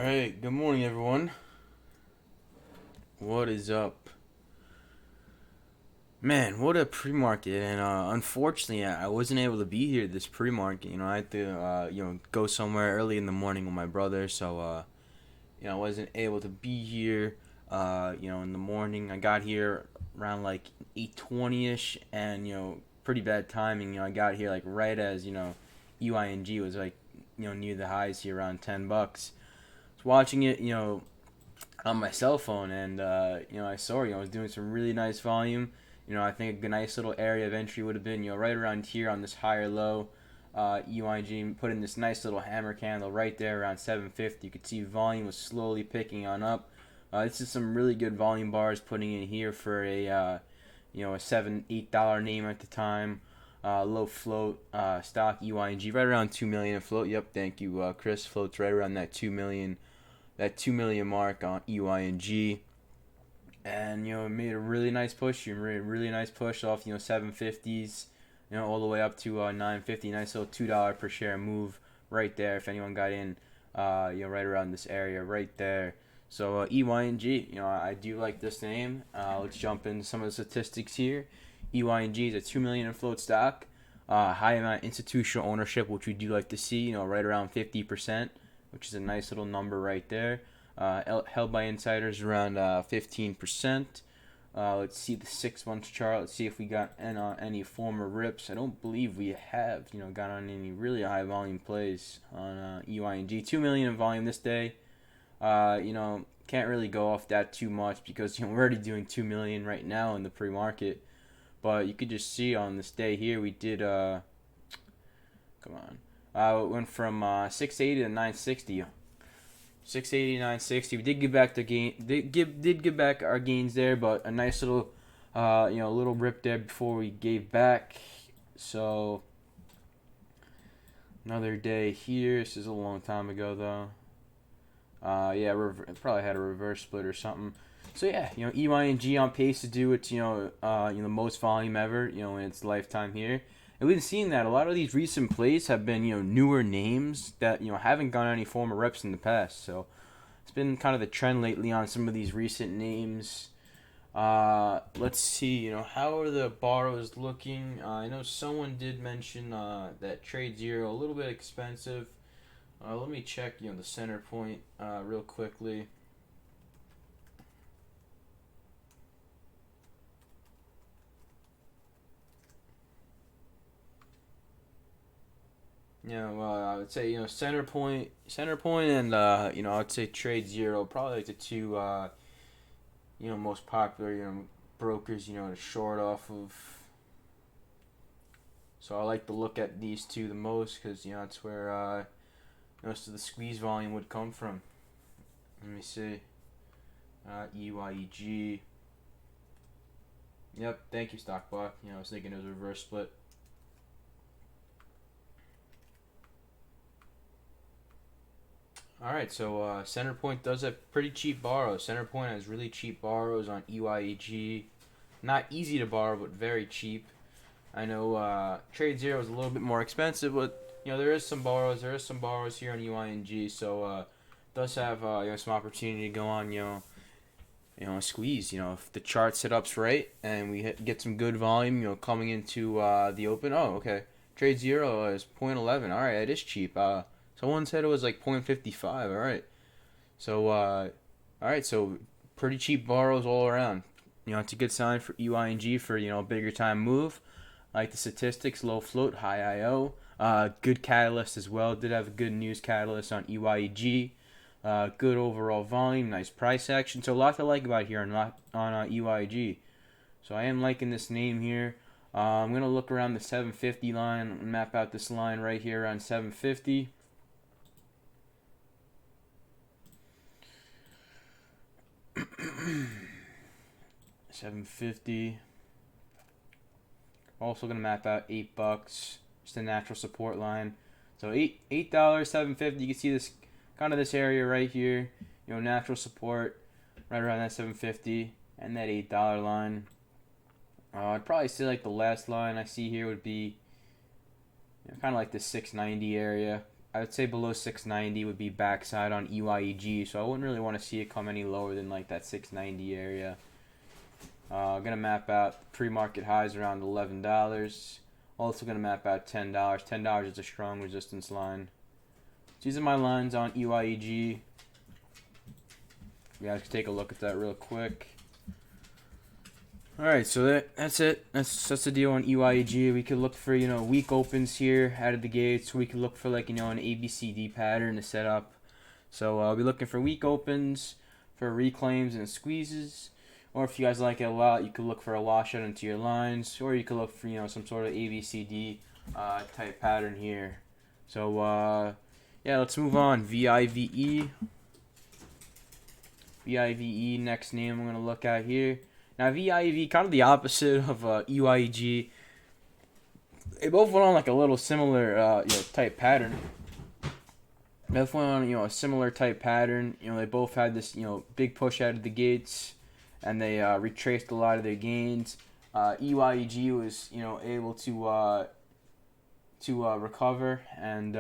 Alright, good morning everyone. What is up? Man, what a pre-market, and unfortunately I wasn't able to be here this pre-market. I had to go somewhere early in the morning with my brother, so I wasn't able to be here in the morning. I got here around like 8:20ish, and pretty bad timing. I got here like right as EYNG was like near the highs here around $10. I was watching it, on my cell phone, and I saw I was doing some really nice volume. I think a nice little area of entry would have been right around here on this higher low. EYG put in this nice little hammer candle right there around 750. You could see volume was slowly picking on up. This is some really good volume bars putting in here for a $7-8 name at the time. Low float stock EYG right around 2 million in float. Yep, thank you, Chris. Floats right around that 2 million. That 2 million mark on EYNG, and it made a really nice push. You made a really nice push off 750s, all the way up to 950. Nice little $2 per share move right there. If anyone got in, right around this area right there. So EYNG, I do like this name. Let's jump into some of the statistics here. EYNG is a 2 million in float stock. High amount of institutional ownership, which we do like to see. Right around 50%. Which is a nice little number right there. Held by insiders around 15%. Let's see the 6 month chart. Let's see if we got any former rips. I don't believe we have, got on any really high volume plays on EYNG. 2 million in volume this day. Can't really go off that too much because we're already doing 2 million right now in the pre-market. But you could just see on this day here we did come on. It went from 680 to 960. 680 960. We did give back the gain. Did give back our gains there, but a nice little, little rip there before we gave back. So another day here. This is a long time ago though. Probably had a reverse split or something. So yeah, EYNG on pace to do its the most volume ever in its lifetime here. And we've been seeing that a lot of these recent plays have been newer names that haven't gone any former reps in the past. So it's been kind of the trend lately on some of these recent names. Let's see, how are the borrows looking? I know someone did mention that trade zero a little bit expensive. Let me check the center point real quickly. I would say center point, and I would say trade zero, probably like the two most popular brokers to short off of. So I like to look at these two the most because that's where most of the squeeze volume would come from. Let me see. EYEG. Yep, thank you, Stockbot. I was thinking it was a reverse split. Alright, so Centerpoint does have pretty cheap borrows. Centerpoint has really cheap borrows on EYEG. Not easy to borrow, but very cheap. I know Trade Zero is a little bit more expensive, but there is some borrows. There is some borrows here on EYNG, so does have some opportunity to go on a squeeze. If the chart setup's right and we get some good volume, coming into the open. Oh, okay. Trade Zero is 0.11. All right, it is cheap. Someone said it was like 0.55. All right. So, So pretty cheap borrows all around. It's a good sign for EYNG for a bigger time move. I like the statistics: low float, high IO. Good catalyst as well. Did have a good news catalyst on EYG. Good overall volume, nice price action. So a lot to like about here on EYG. So I am liking this name here. I'm gonna look around the 750 line and map out this line right here around 750. $750. Also gonna map out $8. Just a natural support line. So $8, 750. You can see this kind of this area right here. Natural support right around that 750 and that $8 line. I'd probably say like the last line I see here would be kind of like the 690 area. I would say below 690 would be backside on EYEG, so I wouldn't really want to see it come any lower than like that 690 area. Gonna map out pre-market highs around $11. Also gonna map out $10. $10 is a strong resistance line. So these are my lines on EYEG. You guys can take a look at that real quick. Alright, so that's it. That's the deal on EYEG. We could look for, weak opens here out of the gates. We could look for like, an ABCD pattern to set up. So I'll be looking for weak opens, for reclaims and squeezes. Or if you guys like it a lot, you could look for a washout into your lines. Or you could look for, some sort of ABCD type pattern here. So yeah, let's move on. VIVE. VIVE, next name I'm going to look at here. Now, VIV, kind of the opposite of EYEG. They both went on like a little similar type pattern. They both went on a similar type pattern. They both had this big push out of the gates, and they retraced a lot of their gains. EYEG was able to recover and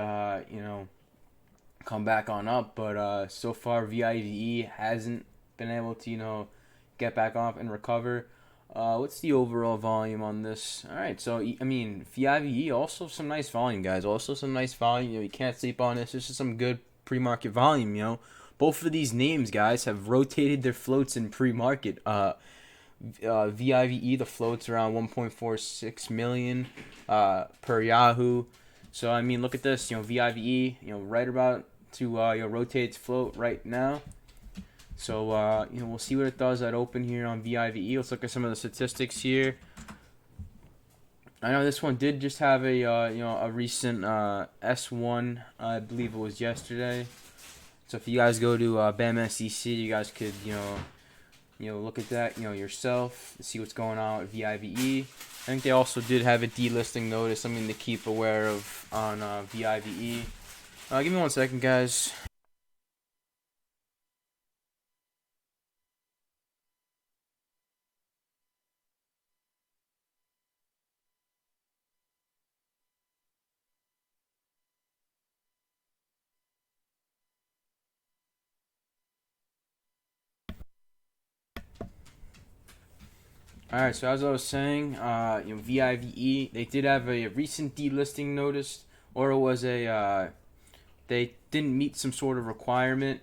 come back on up, but so far VIVE hasn't been able to get back off and recover. What's the overall volume on this? All right, so I mean, VIVE also some nice volume, guys. Also some nice volume. You can't sleep on this. This is some good pre-market volume. Both of these names, guys, have rotated their floats in pre-market. VIVE, the floats around 1.46 million per Yahoo. So I mean, look at this. VIVE, right about to rotate its float right now. So we'll see what it does at open here on VIVE. Let's look at some of the statistics here. I know this one did just have a recent S1. I believe it was yesterday. So if you guys go to BAM SEC, you guys could look at that yourself, see what's going on with VIVE. I think they also did have a delisting notice, something to keep aware of on VIVE. Give me 1 second, guys. Alright, so as I was saying, VIVE, they did have a recent delisting notice, or it was they didn't meet some sort of requirement,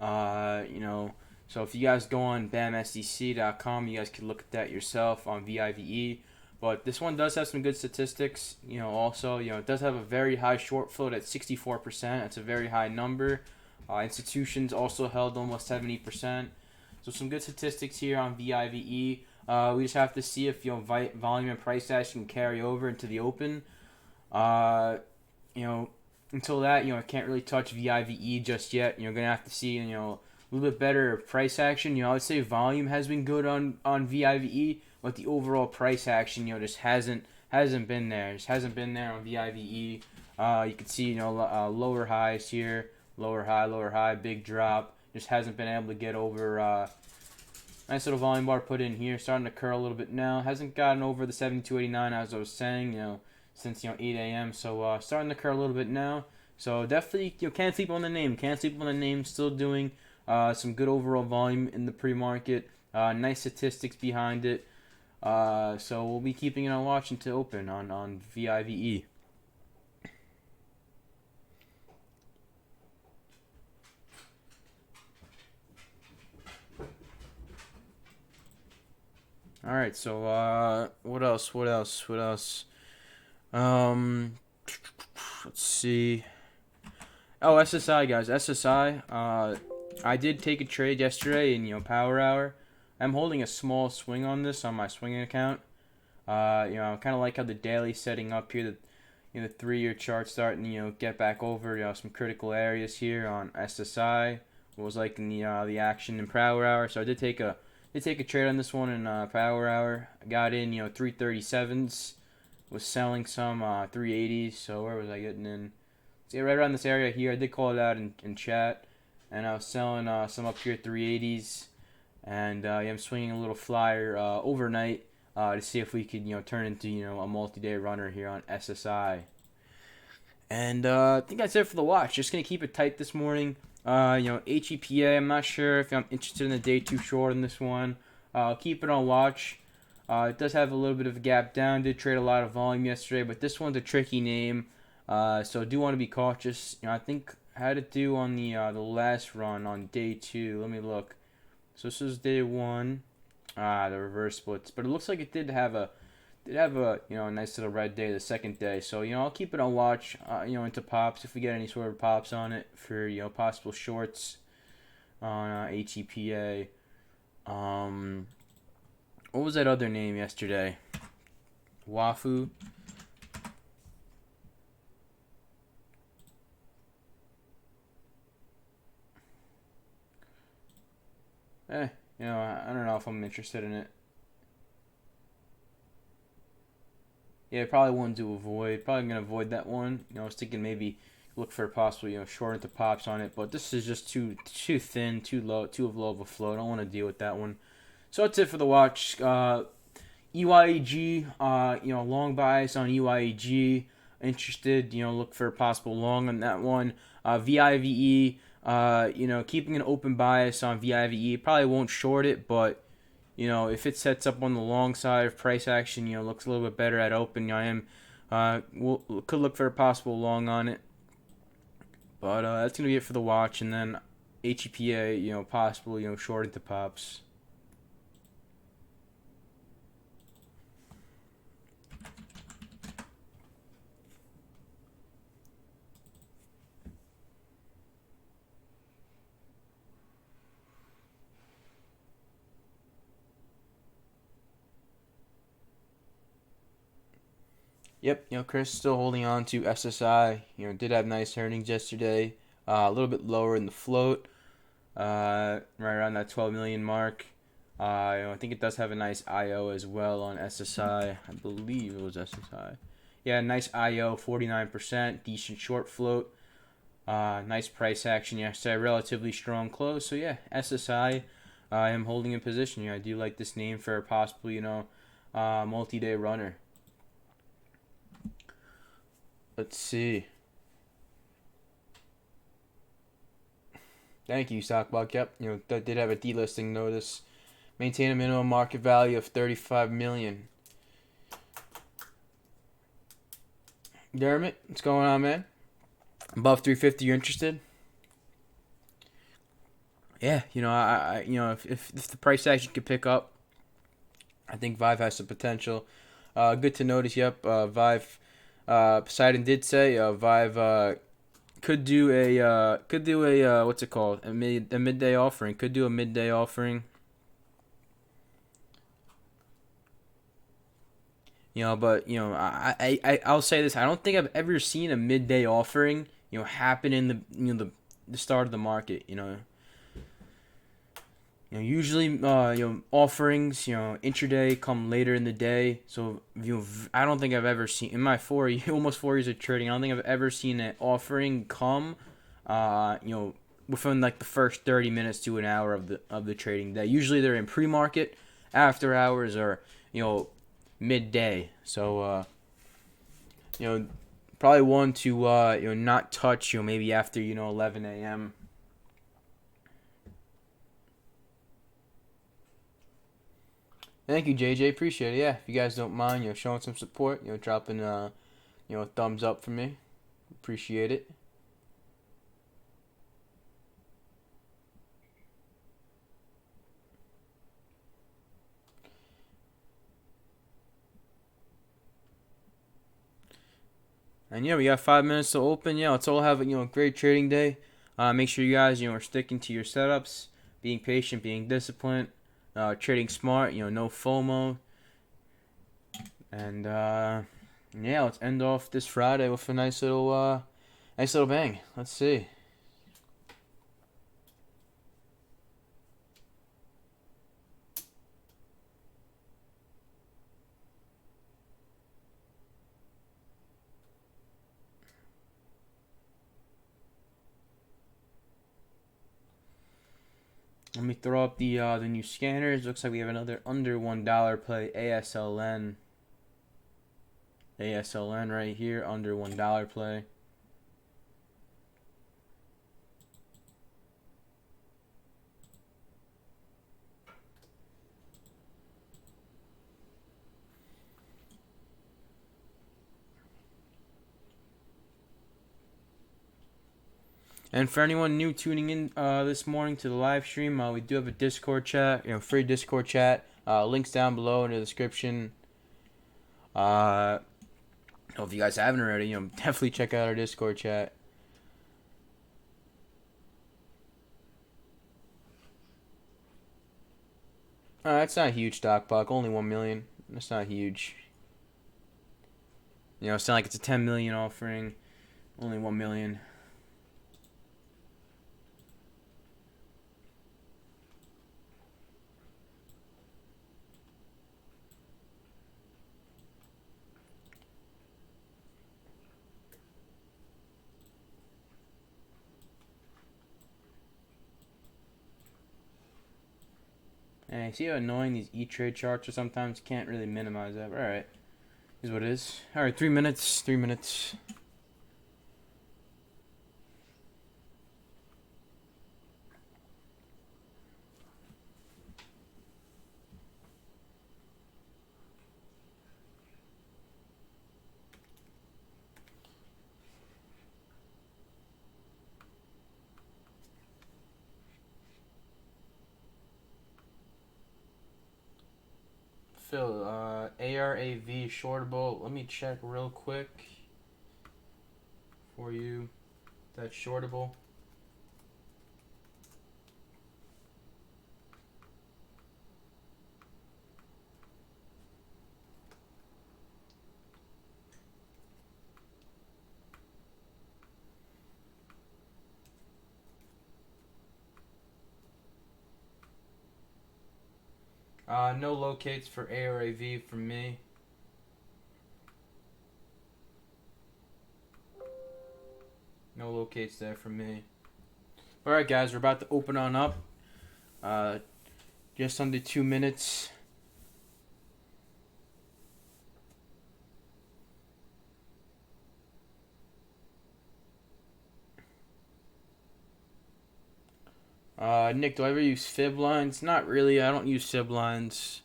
so if you guys go on bamsec.com, you guys can look at that yourself on VIVE, but this one does have some good statistics, also, it does have a very high short float at 64%, that's a very high number. Institutions also held almost 70%, so some good statistics here on VIVE. We just have to see if volume and price action can carry over into the open. Until that, I can't really touch VIVE just yet. You're gonna have to see a little bit better price action. I would say volume has been good on VIVE, but the overall price action just hasn't been there. Just hasn't been there on VIVE. You can see lower highs here, lower high, big drop. Just hasn't been able to get over. Nice little volume bar put in here, starting to curl a little bit now. Hasn't gotten over the 72.89 as I was saying, since 8 a.m. So starting to curl a little bit now. So definitely, can't sleep on the name. Can't sleep on the name. Still doing some good overall volume in the pre-market. Nice statistics behind it. So we'll be keeping it on watch until open on VIVE. All right, so what else? Let's see. Oh, SSI, guys. SSI. I did take a trade yesterday in Power Hour. I'm holding a small swing on this on my swinging account. I kind of like how the daily's setting up here. The 3-year chart starting get back over some critical areas here on SSI. What was like in the action in Power Hour. So I did take a trade on this one in Power Hour. I got in 337s. Was selling some 380s. So where was I getting in? See, right around this area here. I did call it out in chat. And I was selling some up here 380s. And I'm swinging a little flyer overnight to see if we could turn into a multi-day runner here on SSI. And I think that's it for the watch. Just gonna keep it tight this morning. HEPA. I'm not sure if I'm interested in the day too short on this one. I'll keep it on watch. It does have a little bit of a gap down. Did trade a lot of volume yesterday, but this one's a tricky name. So I do want to be cautious. I think I had it do on the last run on day 2. Let me look. So this is day 1. The reverse splits, but it looks like it did have a a nice little red day the second day. So I'll keep it on watch. Into pops if we get any sort of pops on it for possible shorts on HEPA. What was that other name yesterday? Wafu. I don't know if I'm interested in it. Yeah, probably one to avoid. Probably gonna avoid that one. I was thinking maybe look for a possible short into pops on it, but this is just too thin, too low of a flow. I don't want to deal with that one. So that's it for the watch. EYEG, long bias on EYEG. Interested, look for a possible long on that one. VIVE, keeping an open bias on VIVE. Probably won't short it, but if it sets up on the long side of price action, looks a little bit better at open. Could look for a possible long on it. But that's gonna be it for the watch, and then HEPA, possible, short into pops. Yep, Chris still holding on to SSI. Did have nice earnings yesterday. A little bit lower in the float, right around that 12 million mark. I think it does have a nice IO as well on SSI. I believe it was SSI. Yeah, nice IO, 49%, decent short float. Nice price action yesterday, relatively strong close. So yeah, SSI, I am holding in position. I do like this name for a possible, multi-day runner. Let's see. Thank you, Stockbug. Yep, that did have a delisting notice. Maintain a minimum market value of 35 million. Dermot, what's going on, man? Above 350, you're interested? Yeah, if the price action could pick up, I think Vive has some potential. Good to notice. Yep, Vive. Poseidon did say Vive could do a what's it called, a midday offering. Could do a midday offering. But I'll say this: I don't think I've ever seen a midday offering happen in the start of the market. Usually, offerings, intraday come later in the day. So, I don't think I've ever seen in my almost 4 years of trading. I don't think I've ever seen an offering come, within like the first 30 minutes to an hour of the trading day. Usually, they're in pre-market, after hours, or midday. So, probably one to not touch maybe after 11 a.m. Thank you, JJ. Appreciate it. Yeah, if you guys don't mind, showing some support, dropping a thumbs up for me. Appreciate it. And we got 5 minutes to open. Let's all have a great trading day. Make sure you guys are sticking to your setups, being patient, being disciplined. Trading smart, no FOMO. And let's end off this Friday with a nice little bang. Let's see. Let me throw up the new scanners. Looks like we have another under $1 play, ASLN. ASLN right here, under $1 play. And for anyone new tuning in this morning to the live stream, we do have a Discord chat, free Discord chat. Links down below in the description. If you guys haven't already, definitely check out our Discord chat. That's not a huge stock buck, only 1 million. That's not huge. It's not like it's a 10 million offering, only 1 million. And see how annoying these E-Trade charts are sometimes? Can't really minimize that. Alright. Is what it is. Alright, 3 minutes. 3 minutes. Phil, ARAV shortable. Let me check real quick for you. That's shortable. No locates for ARAV from me. No locates there from me. Alright guys, we're about to open on up. Just under 2 minutes. Nick, do I ever use fib lines? Not really. I don't use fib lines.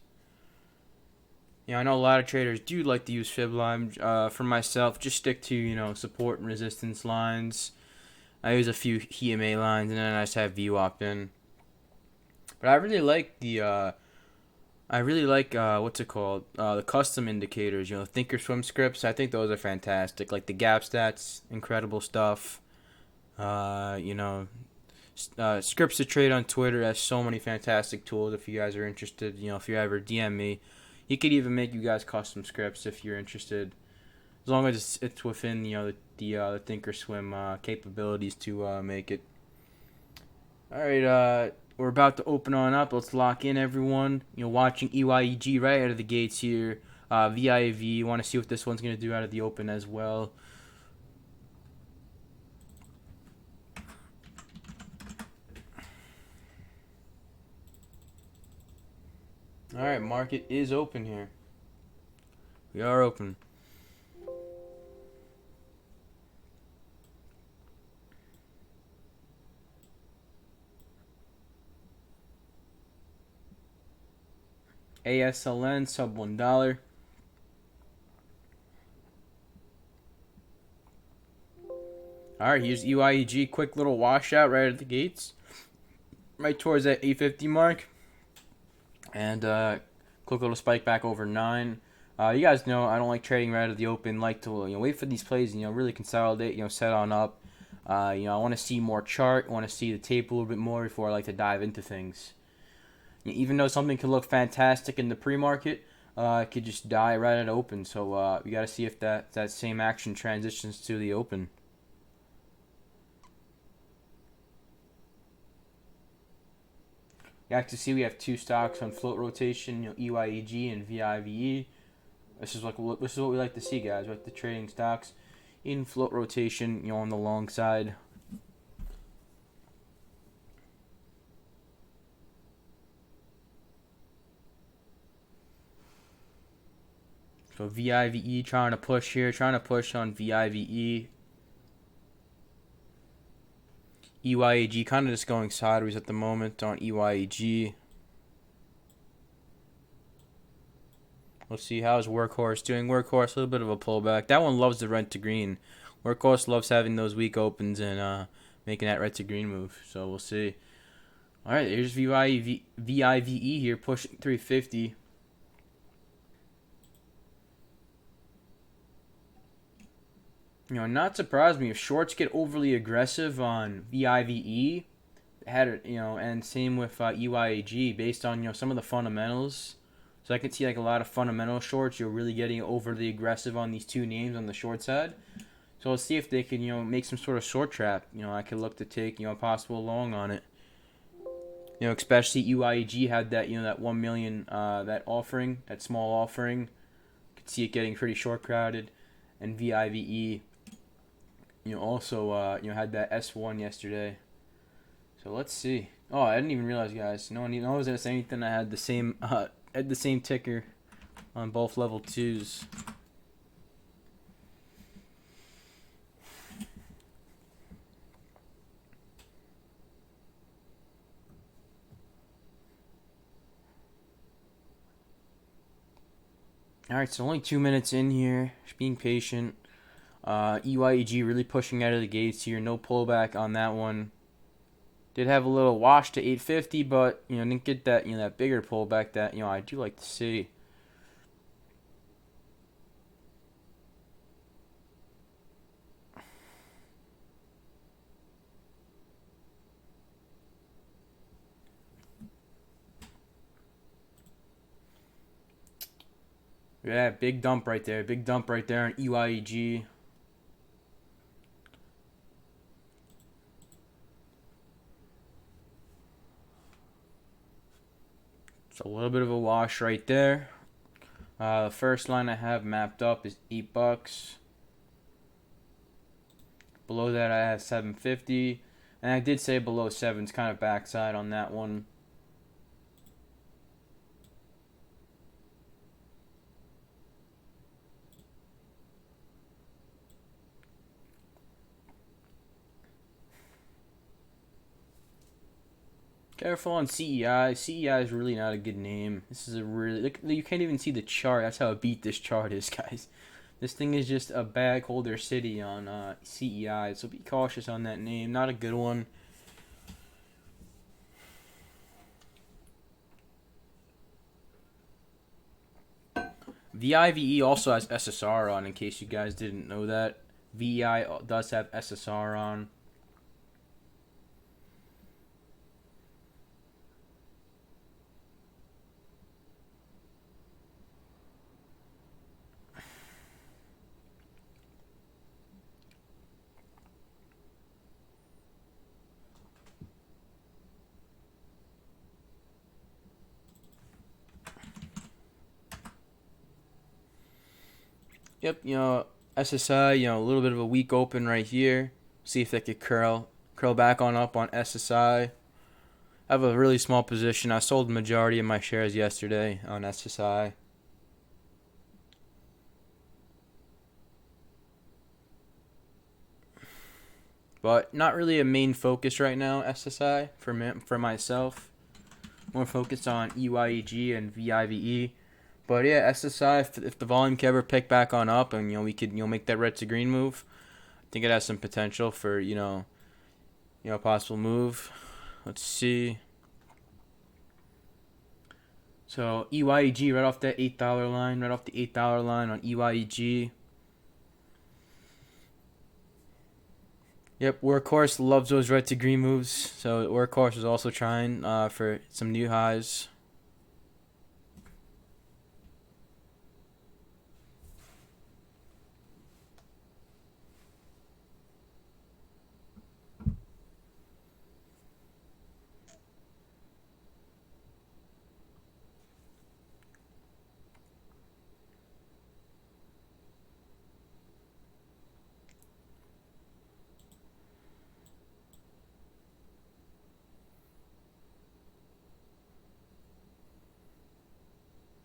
I know a lot of traders do like to use fib lines. For myself, just stick to, support and resistance lines. I use a few EMA lines, and then I just have VWAP in. But I really like what's it called? The custom indicators, Thinkorswim scripts. I think those are fantastic. Like the gap stats, incredible stuff. Scripts to Trade on Twitter has so many fantastic tools. If you guys are interested, if you ever DM me, he could even make you guys custom scripts if you're interested, as long as it's within the Thinkorswim capabilities to make it. All right, we're about to open on up. Let's lock in, everyone. Watching EYEG right out of the gates here. VIV. Want to see what this one's gonna do out of the open as well. Alright, market is open here. We are open. ASLN sub $1. Alright, here's EYEG. Quick little washout right at the gates. Right towards that 850 mark. And quick little spike back over 9. You guys know I don't like trading right out of the open. Like to wait for these plays, really consolidate, set on up. I want to see more chart. I want to see the tape a little bit more before I like to dive into things. Even though something could look fantastic in the pre-market, it could just die right at open. So we got to see if that same action transitions to the open. You have to see we have 2 stocks on float rotation, EYEG and VIVE. This is what we like to see, guys. We like the trading stocks in float rotation, on the long side. So VIVE trying to push here, trying to push on VIVE. EYEG kind of just going sideways at the moment on EYEG. We'll see how's Workhorse doing. Workhorse, a little bit of a pullback. That one loves the rent to green. Workhorse loves having those weak opens and making that red to green move. So we'll see. All right, here's VIVE here pushing 350. Not surprised me if shorts get overly aggressive on VIVE. Had it, and same with EYEG based on some of the fundamentals. So I could see like a lot of fundamental shorts. You're really getting overly aggressive on these two names on the short side. So let's see if they can make some sort of short trap. I could look to take a possible long on it. Especially EYEG had that that 1 million that offering, that small offering. Could see it getting pretty short crowded, and VIVE also had that S1 yesterday. So let's see. Oh, I didn't even realize, guys. No one even knows that anything. I had the same ticker on both level 2s. Alright, so only 2 minutes in here. Just being patient. EYEG really pushing out of the gates here. No pullback on that one. Did have a little wash to 850, but didn't get that that bigger pullback that I do like to see. Yeah, big dump right there. Big dump right there on EYEG. It's a little bit of a wash right there. The first line I have mapped up is $8. Below that I have 750, and I did say below 7. It's kind of backside on that one. Careful on CEI. CEI is really not a good name. This is a really... you can't even see the chart. That's how beat this chart is, guys. This thing is just a bag holder city on CEI. So be cautious on that name. Not a good one. VIVE also has SSR on, in case you guys didn't know that. VEI does have SSR on. Yep, SSI, a little bit of a weak open right here. See if they could curl back on up on SSI. I have a really small position. I sold the majority of my shares yesterday on SSI. But not really a main focus right now, SSI, for myself. More focused on EYEG and VIVE. But yeah, SSI, if the volume can ever pick back on up and we could make that red to green move, I think it has some potential for possible move. Let's see. So EYEG right off that $8 line, right off the $8 line on EYEG. Yep, Workhorse loves those red to green moves. So Workhorse is also trying for some new highs.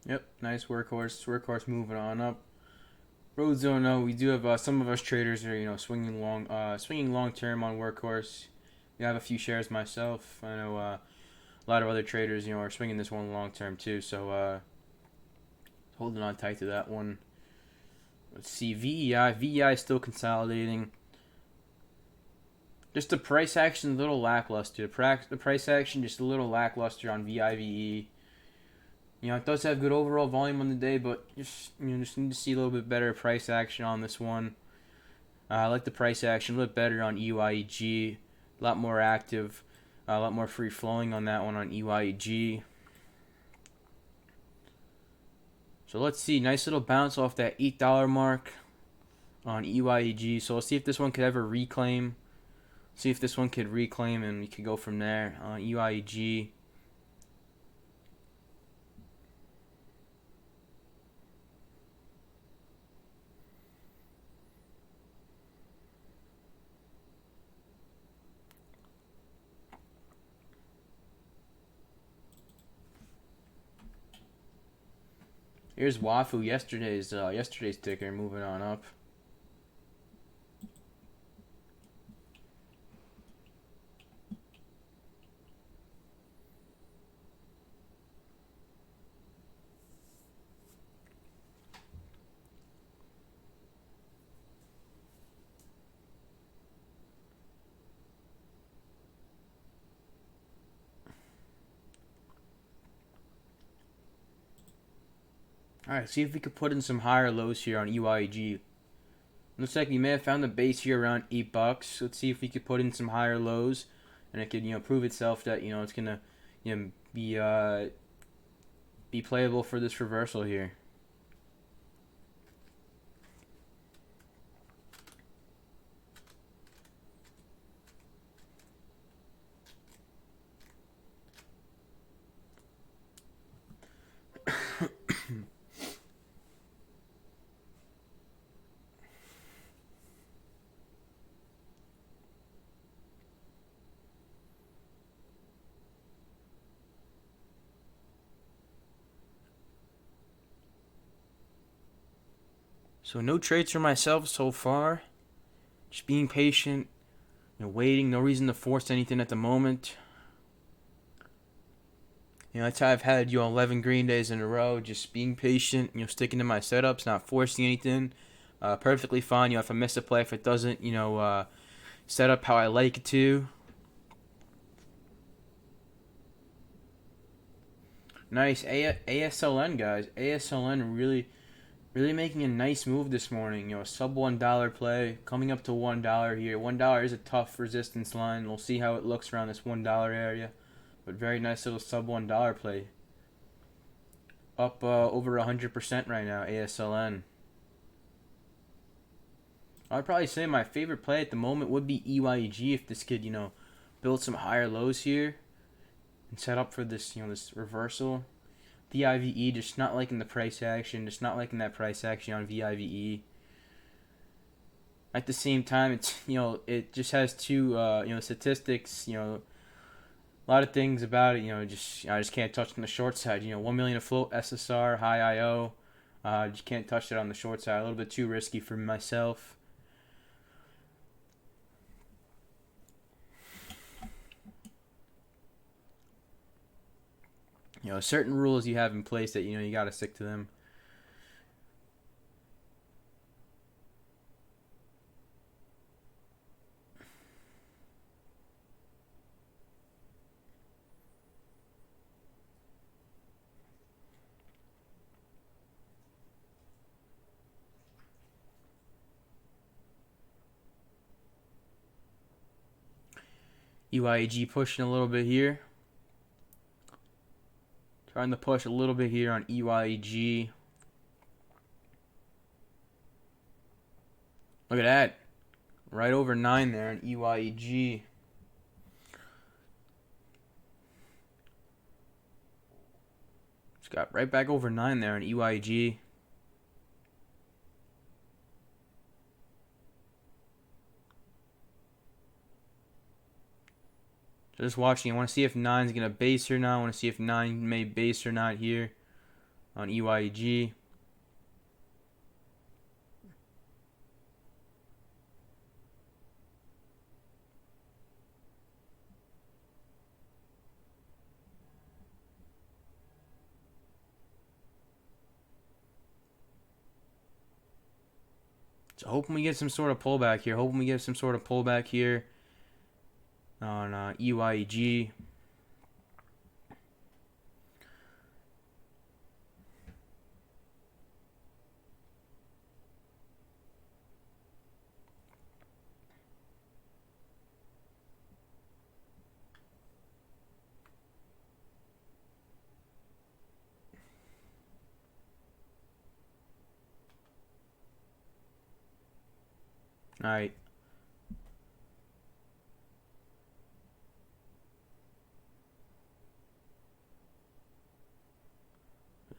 Yep, nice Workhorse. Workhorse moving on up. Roads don't know. We do have some of us traders are swinging long term on Workhorse. We have a few shares myself. I know a lot of other traders are swinging this one long term too. So holding on tight to that one. Let's see VEI. VEI is still consolidating. Just the price action a little lackluster. The price action just a little lackluster on VIVE. It does have good overall volume on the day, but just need to see a little bit better price action on this one. I like the price action a little bit better on EYEG. A lot more active, a lot more free flowing on that one on EYEG. So let's see, nice little bounce off that $8 mark on EYEG. So let's see if this one could ever reclaim. See if this one could reclaim, and we could go from there on EYEG. Here's Wafu, yesterday's ticker, moving on up. Alright, see if we could put in some higher lows here on EYEG. Looks like we may have found the base here around $8. Let's see if we could put in some higher lows, and it could prove itself that it's gonna be playable for this reversal here. So no trades for myself so far. Just being patient, waiting. No reason to force anything at the moment. That's how I've had 11 green days in a row. Just being patient, sticking to my setups, not forcing anything. Perfectly fine. If I miss a play, if it doesn't, set up how I like it to. Nice ASLN guys. ASLN really making a nice move this morning. A sub $1 play coming up to $1 here. $1 is a tough resistance line. We'll see how it looks around this $1 area. But very nice little sub $1 play. Up over 100% right now, ASLN. I'd probably say my favorite play at the moment would be EYEG if this could, build some higher lows here and set up for this, this reversal. VIVE, just not liking the price action, just not liking that price action on VIVE. At the same time, it's it just has two statistics, a lot of things about it, I just can't touch on the short side. 1 million afloat SSR, high IO. Just can't touch it on the short side. A little bit too risky for myself. Certain rules you have in place that you got to stick to them. EYEG pushing a little bit here. Trying to push a little bit here on EYEG. Look at that. Right over 9 there on EYEG. Just got right back over 9 there on EYEG. So just watching. I want to see if 9 is going to base or not. I want to see if 9 may base or not here on EYEG. So hoping we get some sort of pullback here. on EYEG. All right.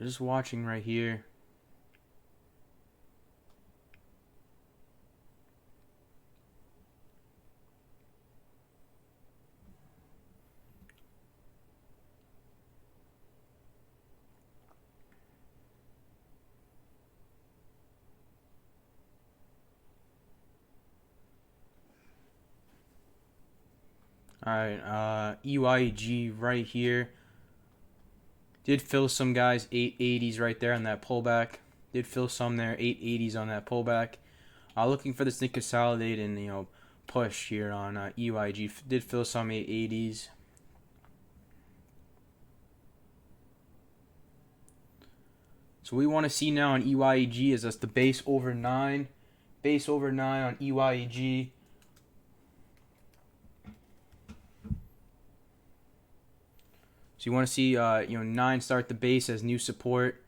Just watching right here. Alright, EYG right here. Did fill some guys 880s right there on that pullback. Did fill some there 880s on that pullback. Looking for this to consolidate and push here on EYG. Did fill some 880s. So we want to see now on EYG is that's the base over 9. Base over 9 on EYG. So you want to see 9 start the base as new support.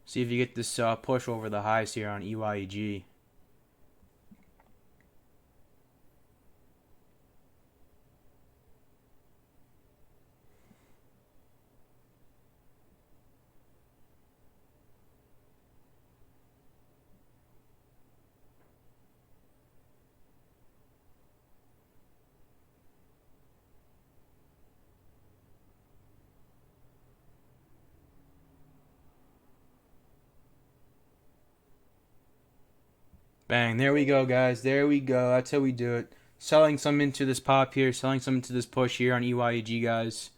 See if you get this push over the highs here on EYG. Bang, there we go, guys. There we go. That's how we do it. Selling some into this pop here. Selling some into this push here on EYG, guys.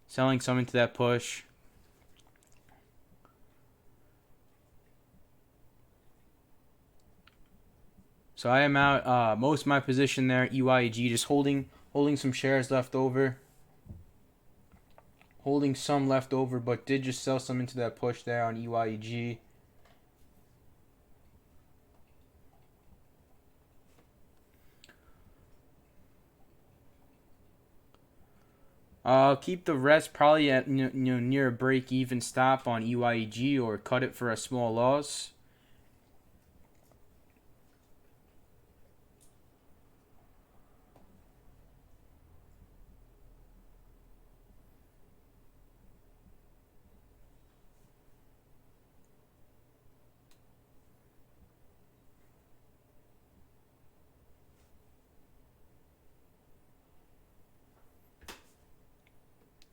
Selling some into that push. So I am out most of my position there. EYG just holding some shares left over. Holding some left over, but did just sell some into that push there on EYG. I'll keep the rest probably at near a break-even stop on EYG or cut it for a small loss.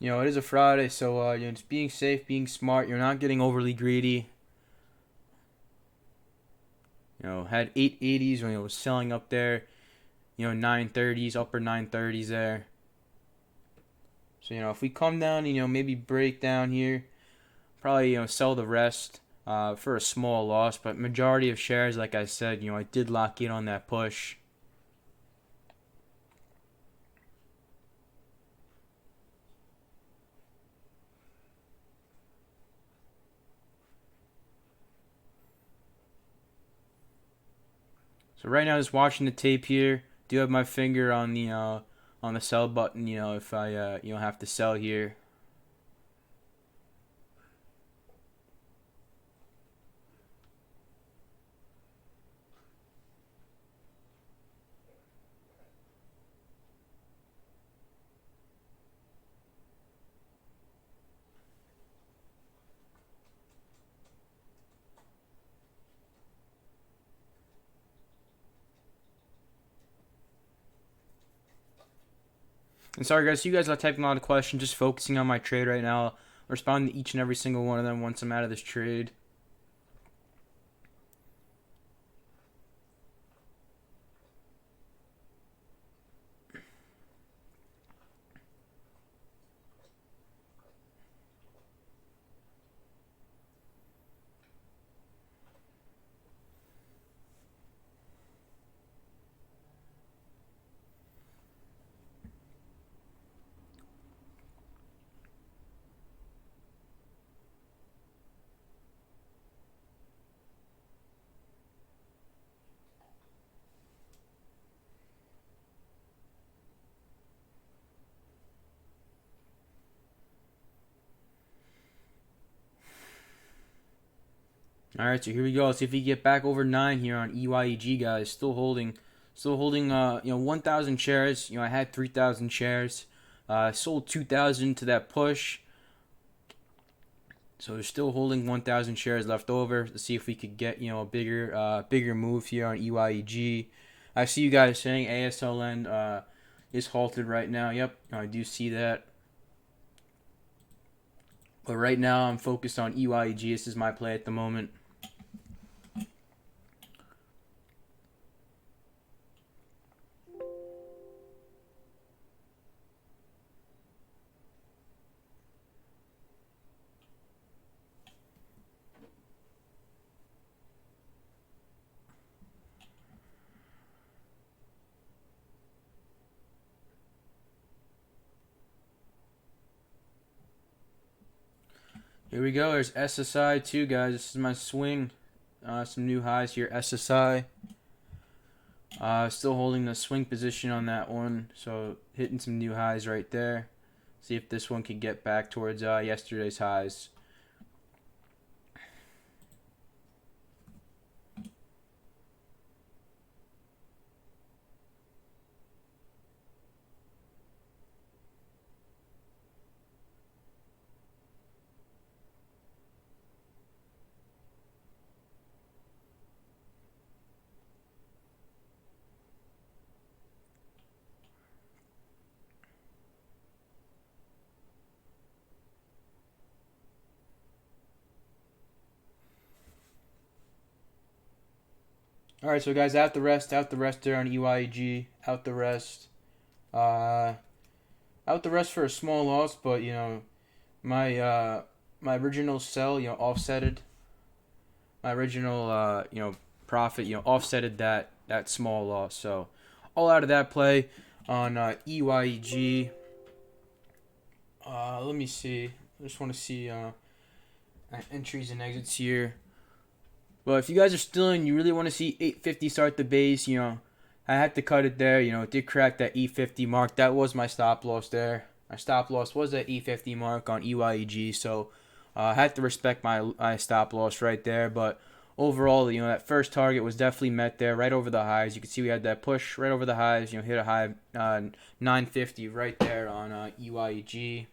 It is a Friday, so just being safe, being smart. You're not getting overly greedy. Had 880s when it was selling up there. 930s, upper 930s there. So if we come down, maybe break down here, probably sell the rest for a small loss. But majority of shares, like I said, I did lock in on that push. So right now, just watching the tape here. Do have my finger on the sell button. If I have to sell here. And sorry guys, you guys are typing a lot of questions, just focusing on my trade right now. I'll respond to each and every single one of them once I'm out of this trade. All right, so here we go. Let's see if we get back over 9 here on EYEG, guys. Still holding. 1,000 shares. I had 3,000 shares. Sold 2,000 to that push. So we're still holding 1,000 shares left over. Let's see if we could get a bigger move here on EYEG. I see you guys saying ASLN is halted right now. Yep, I do see that. But right now I'm focused on EYEG. This is my play at the moment. Here we go. There's SSI too, guys. This is my swing. Some new highs here. SSI. Still holding the swing position on that one. So hitting some new highs right there. See if this one can get back towards yesterday's highs. All right, so guys, out the rest there on EYEG, out the rest, uh, out the rest for a small loss, but my original sell, offsetted my original profit, offsetted that small loss. So all out of that play on EYEG. Let me see. I just want to see entries and exits here. But if you guys are still in, you really want to see 850 start the base, I had to cut it there. It did crack that E50 mark. That was my stop loss there. My stop loss was that E50 mark on EYEG, so I had to respect my stop loss right there. But overall, that first target was definitely met there, right over the highs. You can see we had that push right over the highs. Hit a high 950 right there on EYEG.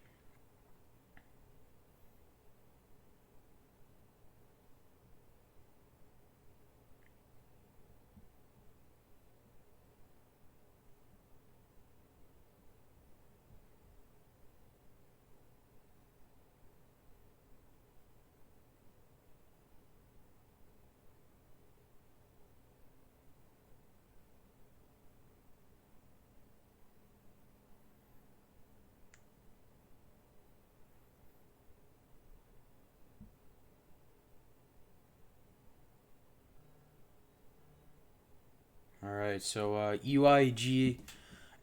All right, so EYEG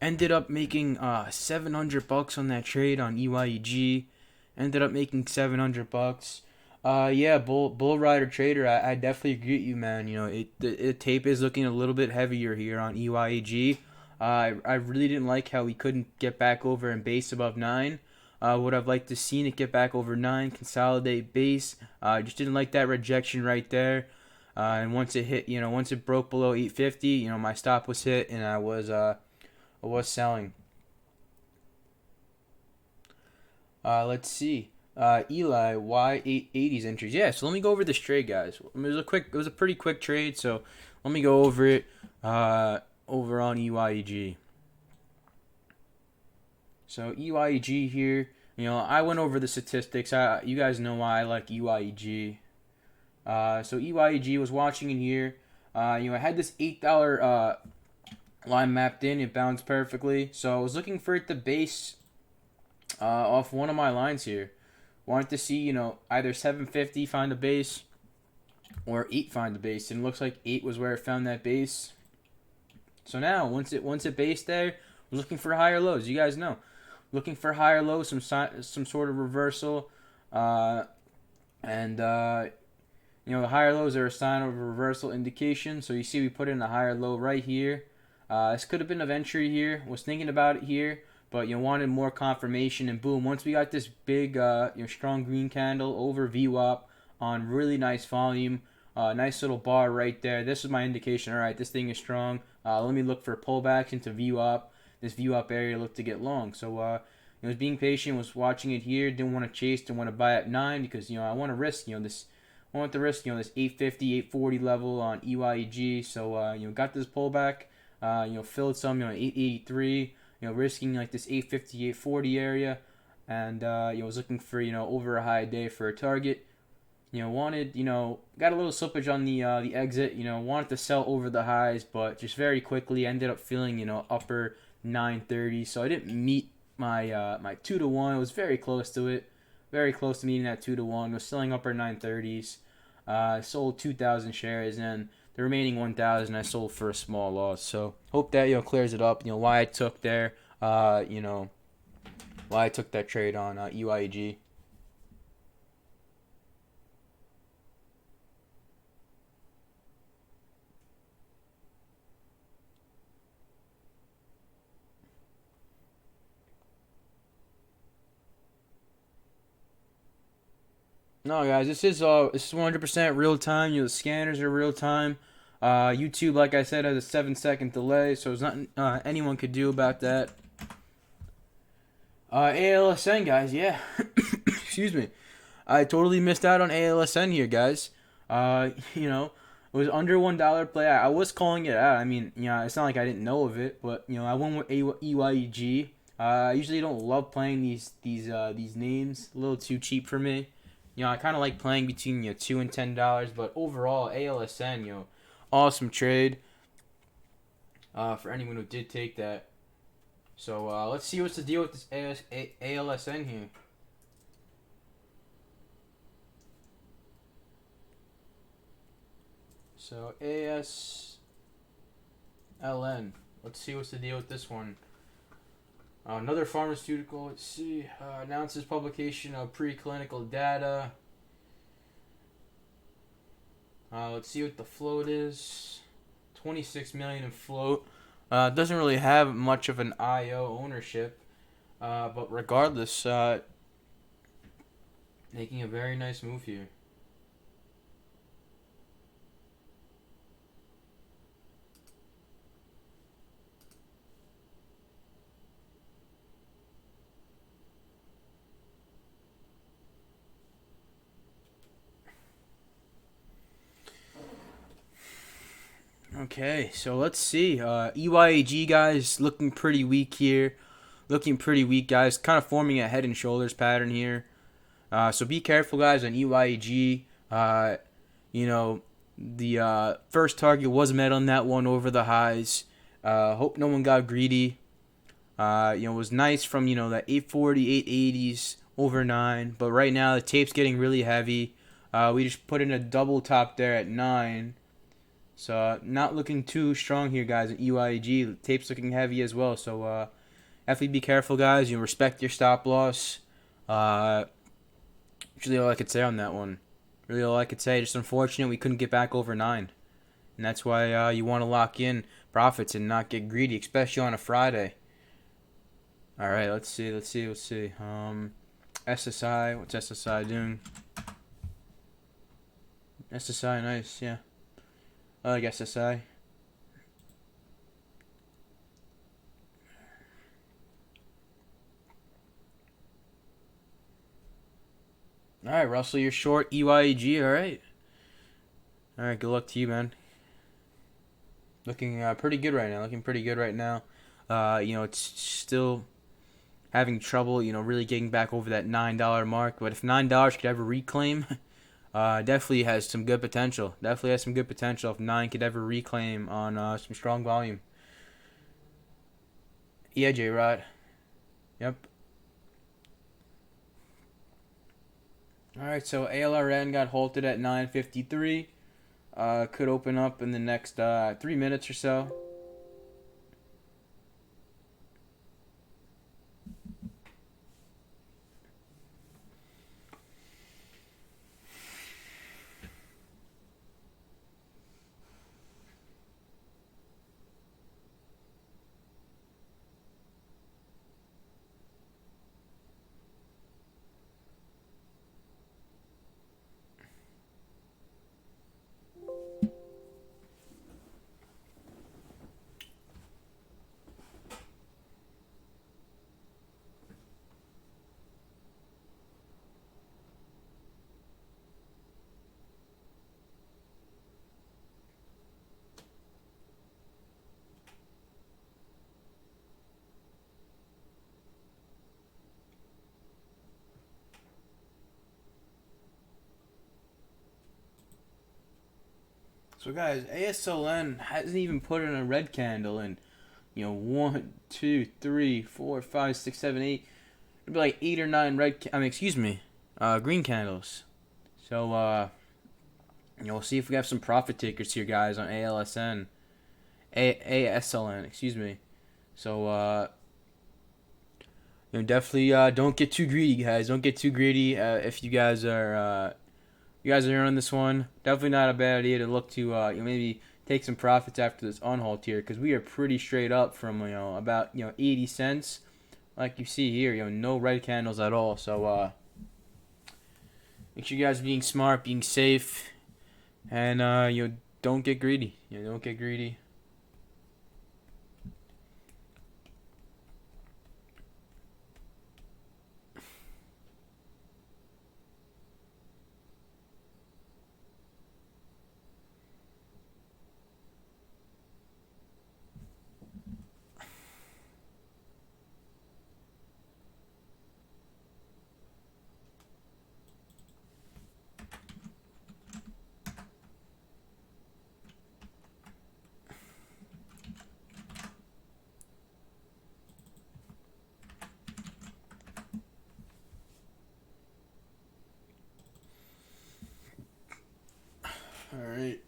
ended up making $700 on that trade on EYEG. Ended up making $700. Yeah, bull rider trader. I definitely agree with you, man. The tape is looking a little bit heavier here on EYEG. I really didn't like how we couldn't get back over and base above 9. Would have liked to seen it get back over 9, consolidate base. Just didn't like that rejection right there. And once it hit, once it broke below 850, my stop was hit and I was selling. Let's see. Eli Y880's entries. Yeah, so let me go over this trade, guys. It was a pretty quick trade, so let me go over it over on EYEG. So EYEG here, I went over the statistics. You guys know why I like EYEG. So EYEG was watching in here. I had this $8 line mapped in. It bounced perfectly. So I was looking for it to base off one of my lines here. Wanted to see, either 750 find a base or 8 find the base. And it looks like 8 was where it found that base. So now, once it based there, I was looking for higher lows. You guys know. Looking for higher lows, some sort of reversal. The higher lows are a sign of a reversal indication. So you see we put in a higher low right here. This could have been an entry here. Was thinking about it here, but wanted more confirmation. And boom, once we got this big, strong green candle over VWAP, on really nice volume. Nice little bar right there. This is my indication. All right, this thing is strong. Let me look for pullbacks into view up. This view up area looked to get long. So it was being patient, was watching it here. Didn't want to chase, didn't want to buy at 9 because I want to risk this. I want to risk this 850, 840 level on EYEG. So got this pullback. Filled some 883. Risking like this 850, 840 area, and was looking for over a high day for a target. Wanted, got a little slippage on the exit. Wanted to sell over the highs, but just very quickly ended up filling, upper 930. So I didn't meet my my 2-to-1. It was very close to it, very close to meeting that 2-to-1. Was selling upper 930s. Sold 2,000 shares, and the remaining 1,000 I sold for a small loss. So hope that clears it up. Why I took there. Why I took that trade on EYG. No, guys, this is 100% real time. The scanners are real time. YouTube, like I said, has a 7-second delay, so there's nothing anyone could do about that. ALSN, guys, yeah. Excuse me. I totally missed out on ALSN here, guys. It was under $1 play. I was calling it out. I mean, it's not like I didn't know of it, but I went with EYEG. I usually don't love playing these names. A little too cheap for me. I kind of like playing between $2 and $10, but overall ALSN, awesome trade. For anyone who did take that. So let's see what's the deal with this ALSN here. So ASLN. Let's see what's the deal with this one. Another pharmaceutical. Let's see. Announces publication of preclinical data. Let's see what the float is. 26 million in float. Doesn't really have much of an IO ownership, but regardless, making a very nice move here. Okay, so let's see. EYEG, guys, looking pretty weak here. Looking pretty weak, guys. Kind of forming a head and shoulders pattern here. So be careful, guys, on EYEG. The first target was met on that one over the highs. Hope no one got greedy. It was nice from, that 840, 880s over 9. But right now, the tape's getting really heavy. We just put in a double top there at 9. So not looking too strong here, guys, at EYG. Tape's looking heavy as well. So definitely be careful, guys. Respect your stop loss. Really all I could say on that one. Really all I could say. Just unfortunate we couldn't get back over 9. And that's why you want to lock in profits and not get greedy, especially on a Friday. All right, let's see. SSI, what's SSI doing? SSI, nice, yeah. I like SSI. All right, Russell, you're short EYEG. All right. All right, good luck to you, man. Looking pretty good right now. It's still having trouble, really getting back over that $9 mark. But if $9 could ever reclaim, definitely has some good potential. If 9 could ever reclaim on some strong volume. Yeah, J-Rod. Yep. Alright, so ALRN got halted at 9:53. Could open up in the next 3 minutes or so. So guys, ASLN hasn't even put in a red candle in, 1, 2, 3, 4, 5, 6, 7, 8. It'd be like 8 or 9 excuse me, green candles. So we'll see if we have some profit takers here, guys, on ASLN, excuse me. So definitely don't get too greedy, guys. Don't get too greedy. If you guys are on this one, definitely not a bad idea to look to maybe take some profits after this unhalt here, because we are pretty straight up from about 80 cents, like you see here. No red candles at all. So make sure you guys are being smart, being safe, and don't get greedy. Don't get greedy. All right.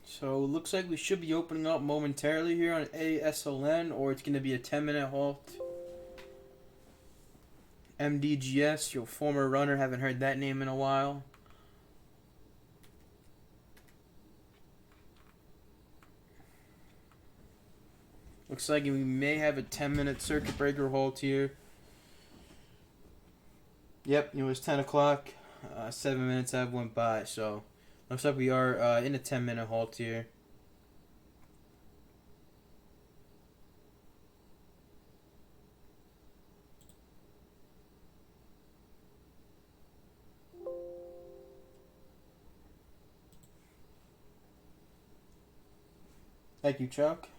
So it looks like we should be opening up momentarily here on ASLN, or it's going to be a 10-minute halt. MDGS, your former runner, haven't heard that name in a while. Looks like we may have a 10-minute circuit breaker halt here. Yep, it was 10 o'clock. 7 minutes have went by, so looks like we are in a 10-minute halt here. Thank you, Chuck.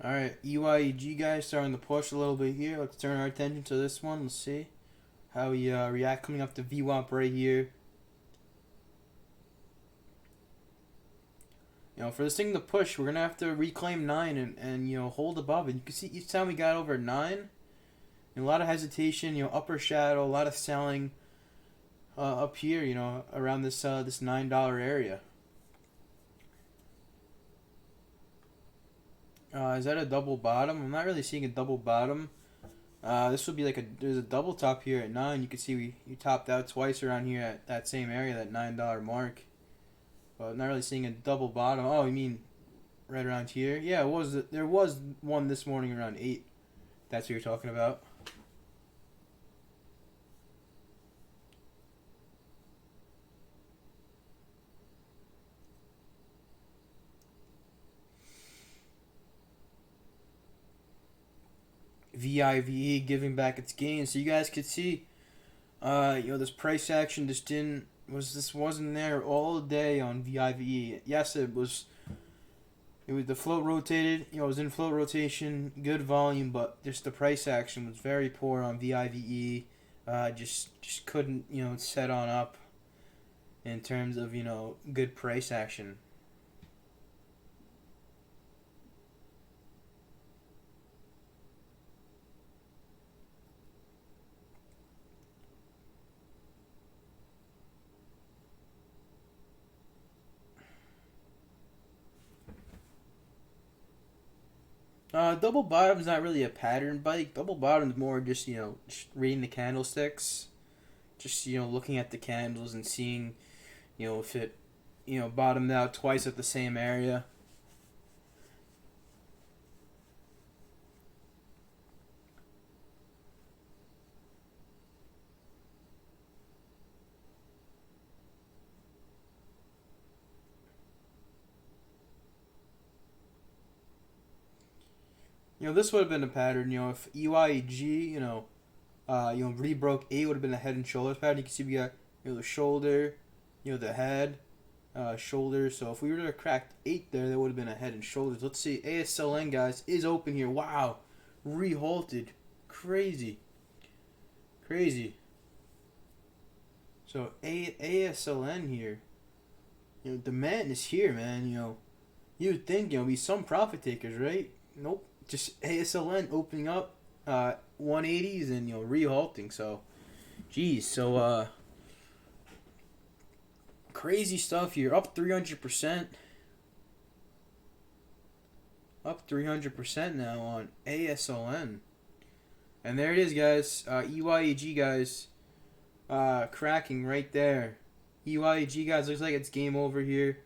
Alright, EYEG guys, starting to push a little bit here. Let's turn our attention to this one. Let's see how we react coming up to VWAP right here. For this thing to push, we're going to have to reclaim 9 and hold above it. You can see each time we got over 9, a lot of hesitation, upper shadow, a lot of selling up here, around this this $9 area. Is that a double bottom? I'm not really seeing a double bottom. This would be like there's a double top here at 9. You can see you topped out twice around here at that same area, that $9 mark. But I'm not really seeing a double bottom. Oh, you mean right around here? Yeah, there was one this morning around 8. That's what you're talking about. VIVE giving back its gains. So you guys could see, this price action wasn't there all day on VIVE. Yes, it was the float rotated. It was in float rotation, good volume, but just the price action was very poor on VIVE. Just couldn't set on up in terms of good price action. Double bottom's not really a pattern bike. Double bottom's more just just reading the candlesticks, just looking at the candles and seeing if it bottomed out twice at the same area. This would have been a pattern. If EYEG, rebroke 8 would have been a head and shoulders pattern. You can see we got the shoulder, the head, shoulder. So if we were to have cracked 8 there, that would have been a head and shoulders. Let's see. ASLN, guys, is open here. Wow. Rehalted. Crazy. Crazy. So ASLN here. Demand is here, man. You would think, be some profit takers, right? Nope. Just ASLN opening up 180s and rehalting. So, geez. So crazy stuff here. Up 300%. Up 300% now on ASLN. And there it is, guys. EYEG, guys. Cracking right there. EYEG, guys, looks like it's game over here.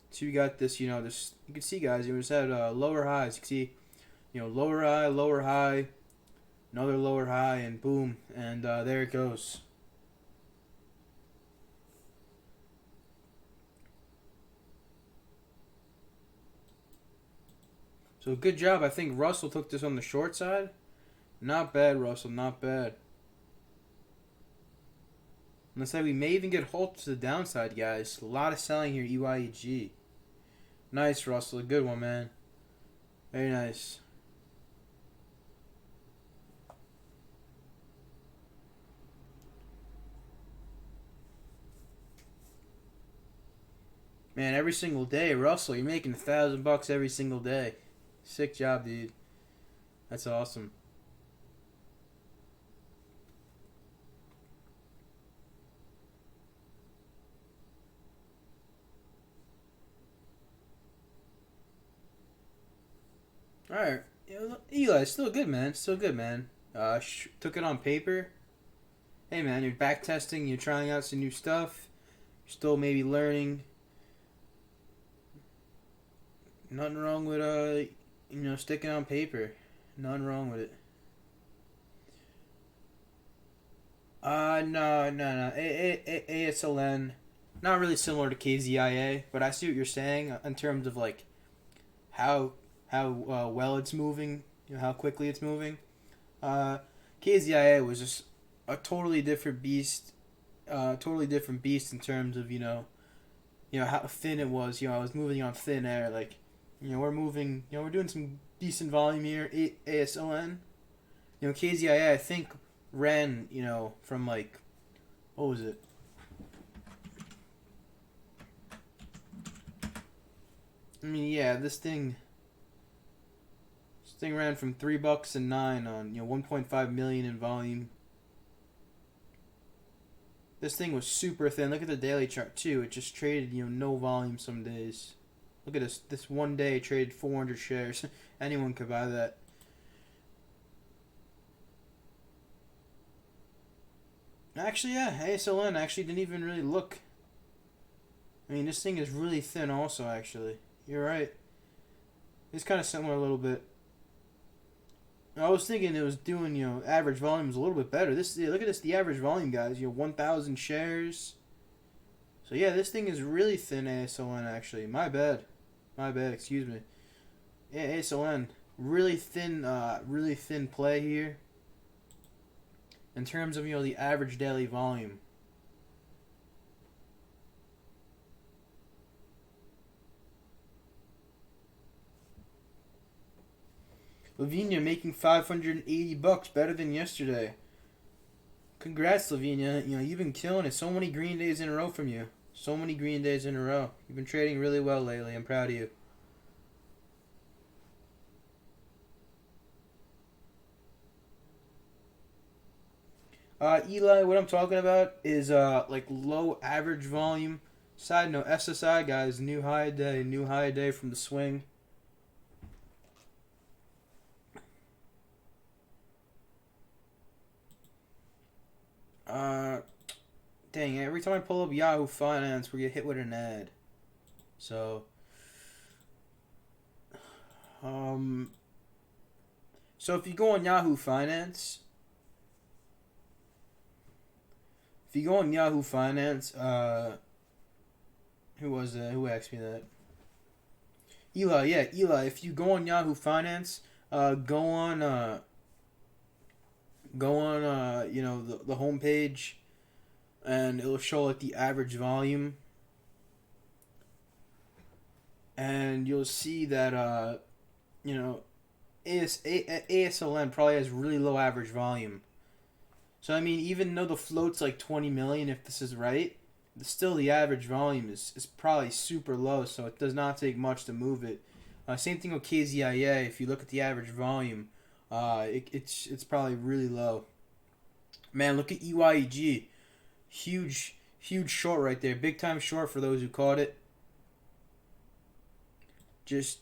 So we got this, this, you can see, guys, we just had lower highs. You can see, lower high, another lower high, and boom, and there it goes. So good job. I think Russell took this on the short side. Not bad, Russell, not bad. Looks like we may even get halted to the downside, guys. A lot of selling here, EYEG. Nice, Russell. Good one, man. Very nice. Man, every single day, Russell, you're making $1,000 every single day. Sick job, dude. That's awesome. Alright. Eli, still good, man. Still good, man. Took it on paper. Hey, man, you're back testing. You're trying out some new stuff. You're still maybe learning. Nothing wrong with, sticking on paper. Nothing wrong with it. No. ASLN. Not really similar to KZIA, but I see what you're saying in terms of, like, how well it's moving, how quickly it's moving. KZIA was just a totally different beast, in terms of how thin it was. I was moving on thin air. Like, we're moving. We're doing some decent volume here. ASLN. KZIA I think ran from like, what was it? I mean, yeah, this thing ran from $3 and 9 on 1.5 million in volume. This thing was super thin. Look at the daily chart too. It just traded no volume some days. Look at this. This one day traded 400 shares. Anyone could buy that. Actually, yeah, ASLN actually didn't even really look. I mean, this thing is really thin also, actually. You're right. It's kind of similar a little bit. I was thinking it was doing, average volume was a little bit better. Look at this, the average volume, guys. 1,000 shares. So, yeah, this thing is really thin, ASLN, actually. My bad, excuse me. Yeah, ASLN, really thin play here. In terms of, the average daily volume. Lavinia making $580, better than yesterday. Congrats, Lavinia. You've been killing it. So many green days in a row from you. So many green days in a row. You've been trading really well lately. I'm proud of you. Eli, what I'm talking about is like low average volume. Side note, SSI guys, new high day from the swing. Uh, dang, every time I pull up Yahoo Finance, we get hit with an ad. So, um, so if you go on Yahoo Finance, who was that? Who asked me that? Eli, yeah, Eli. If you go on Yahoo Finance, uh, go on, uh, the homepage, and it'll show like the average volume, and you'll see that you know, ASLN probably has really low average volume. So I mean, even though the float's like 20 million, if this is right, still the average volume is probably super low. So it does not take much to move it. Same thing with KZIA. If you look at the average volume, it's probably really low. Man, look at EYEG. Huge short right there. Big time short for those who caught it. Just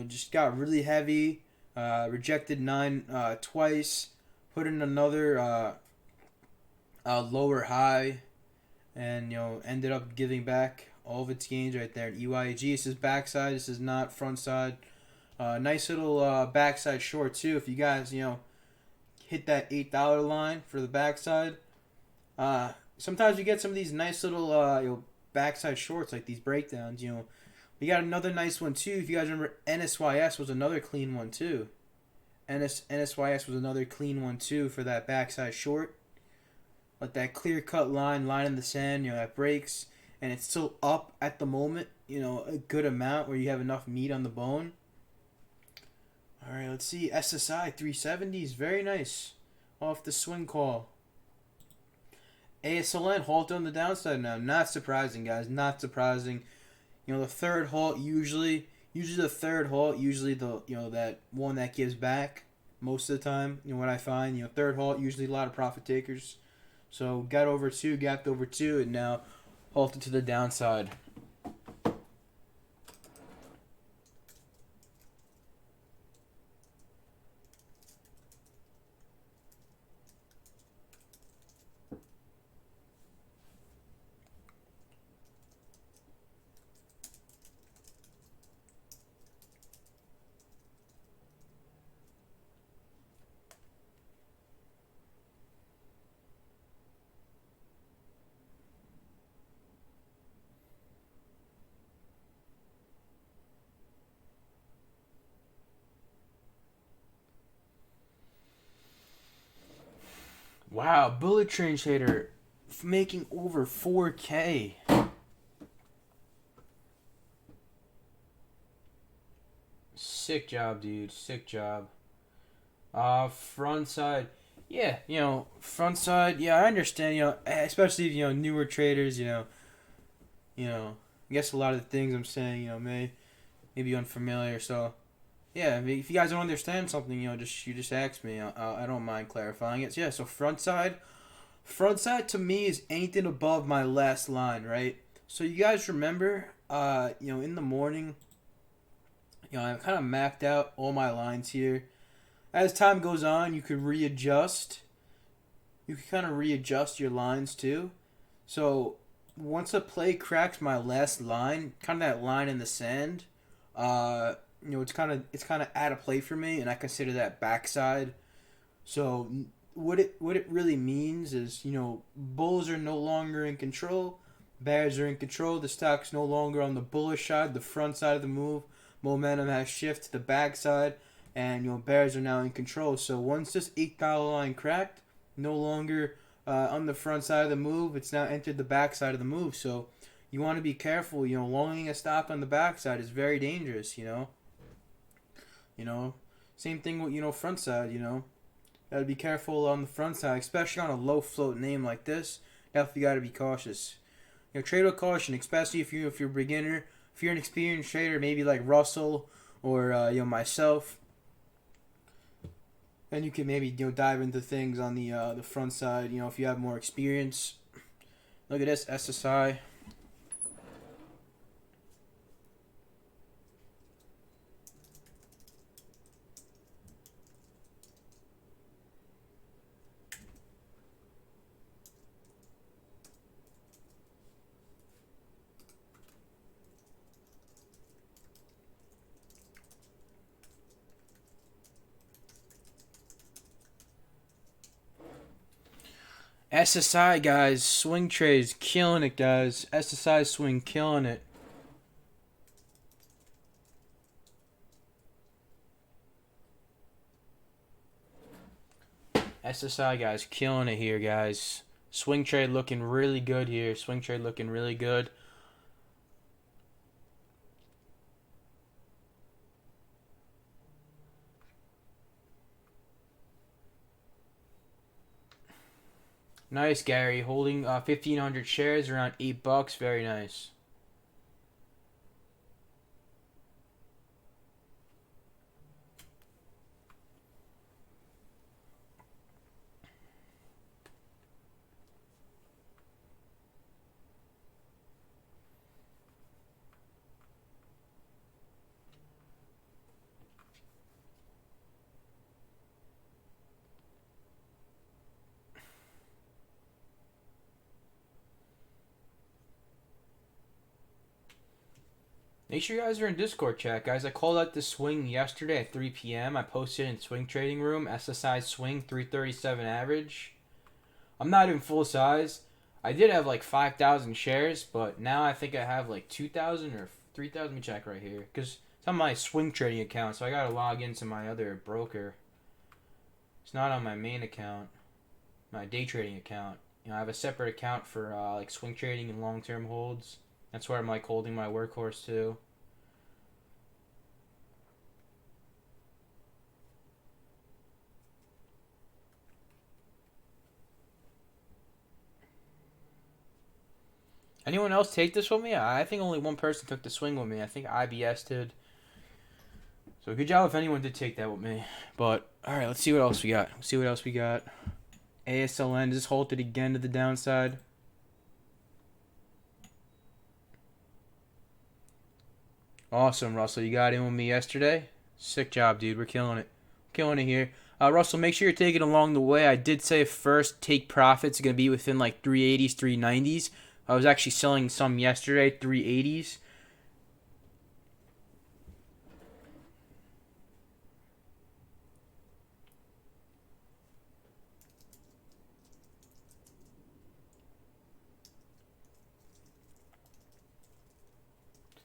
just got really heavy. Rejected 9 twice. Put in another lower high, and ended up giving back all of its gains right there. EYG, this is backside. This is not front side. Nice little backside short too. If you guys hit that $8 line for the backside, sometimes you get some of these nice little backside shorts like these breakdowns. We got another nice one too. If you guys remember, NSYS was another clean one too. NSYS was another clean one too for that backside short. Like that clear cut line in the sand, that breaks, and it's still up at the moment, a good amount where you have enough meat on the bone. Alright, let's see. SSI 370s, very nice. Off the swing call. ASLN halt on the downside now. Not surprising, guys. Not surprising. The third halt usually the third halt, usually the that one that gives back most of the time. What I find, third halt usually a lot of profit takers. So got over 2, gapped over 2, and now halted to the downside. Wow, bullet train trader making over 4K. Sick job, dude. Sick job. Front side. Yeah, front side. Yeah, I understand. Especially newer traders. I guess a lot of the things I'm saying, may be unfamiliar. So, yeah, if you guys don't understand something, just ask me. I don't mind clarifying it. So, yeah, so front side to me is anything above my last line, right? So you guys remember, in the morning, I've kind of mapped out all my lines here. As time goes on, you could readjust. You can kind of readjust your lines too. So once a play cracks my last line, kind of that line in the sand, it's kind of out of play for me, and I consider that backside. So what it really means is bulls are no longer in control, bears are in control. The stock's no longer on the bullish side, the front side of the move. Momentum has shifted to the backside, and bears are now in control. So once this $8 line cracked, no longer on the front side of the move, it's now entered the backside of the move. So you want to be careful. Longing a stock on the backside is very dangerous. Same thing with front side. Gotta be careful on the front side, especially on a low float name like this. Definitely gotta be cautious. Trade with caution, especially if you're a beginner. If you're an experienced trader, maybe like Russell or myself, then you can maybe dive into things on the front side. If you have more experience. Look at this SSI. SSI, guys. Swing trades. Killing it, guys. SSI swing. Killing it. SSI, guys. Killing it here, guys. Swing trade looking really good here. Swing trade looking really good. Nice, Gary. Holding 1,500 shares, around $8. Very nice. Make sure you guys are in Discord chat, guys. I called out the swing yesterday at 3 p.m. I posted in Swing Trading Room. SSI swing 337 average. I'm not in full size. I did have like 5,000 shares, but now I think I have like 2,000 or 3,000. Let me check right here. Because it's on my swing trading account, so I got to log into my other broker. It's not on my main account, my day trading account. You know, I have a separate account for like swing trading and long-term holds. That's where I'm like holding my workhorse too. Anyone else take this with me? I think only one person took the swing with me. I think IBS did. So good job if anyone did take that with me. But all right, let's see what else we got. Let's see what else we got. ASLN just halted again to the downside. Awesome, Russell. You got in with me yesterday. Sick job, dude. We're killing it. Killing it here. Russell, make sure you're taking along the way. I did say first take profits are going to be within like 380s, 390s. I was actually selling some yesterday, 380s.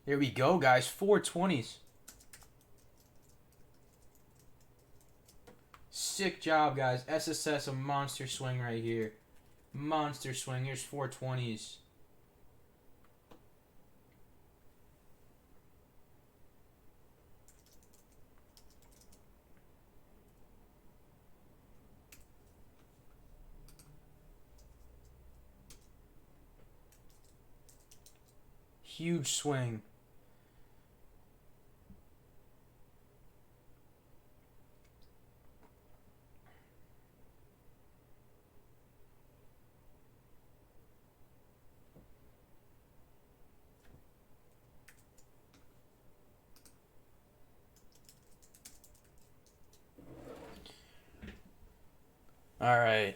There we go, guys. 420s. Sick job, guys. SSS, a monster swing right here. Monster swing. Here's 420s. Huge swing. All right.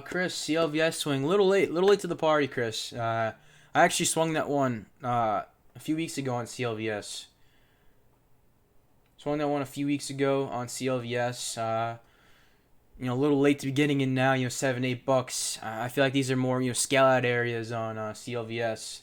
Chris, CLVS swing. Little late to the party, Chris. I actually swung that one a few weeks ago on CLVS. Swung that one a few weeks ago on CLVS. A little late to be getting in now. $7-8. I feel like these are more scale out areas on CLVS.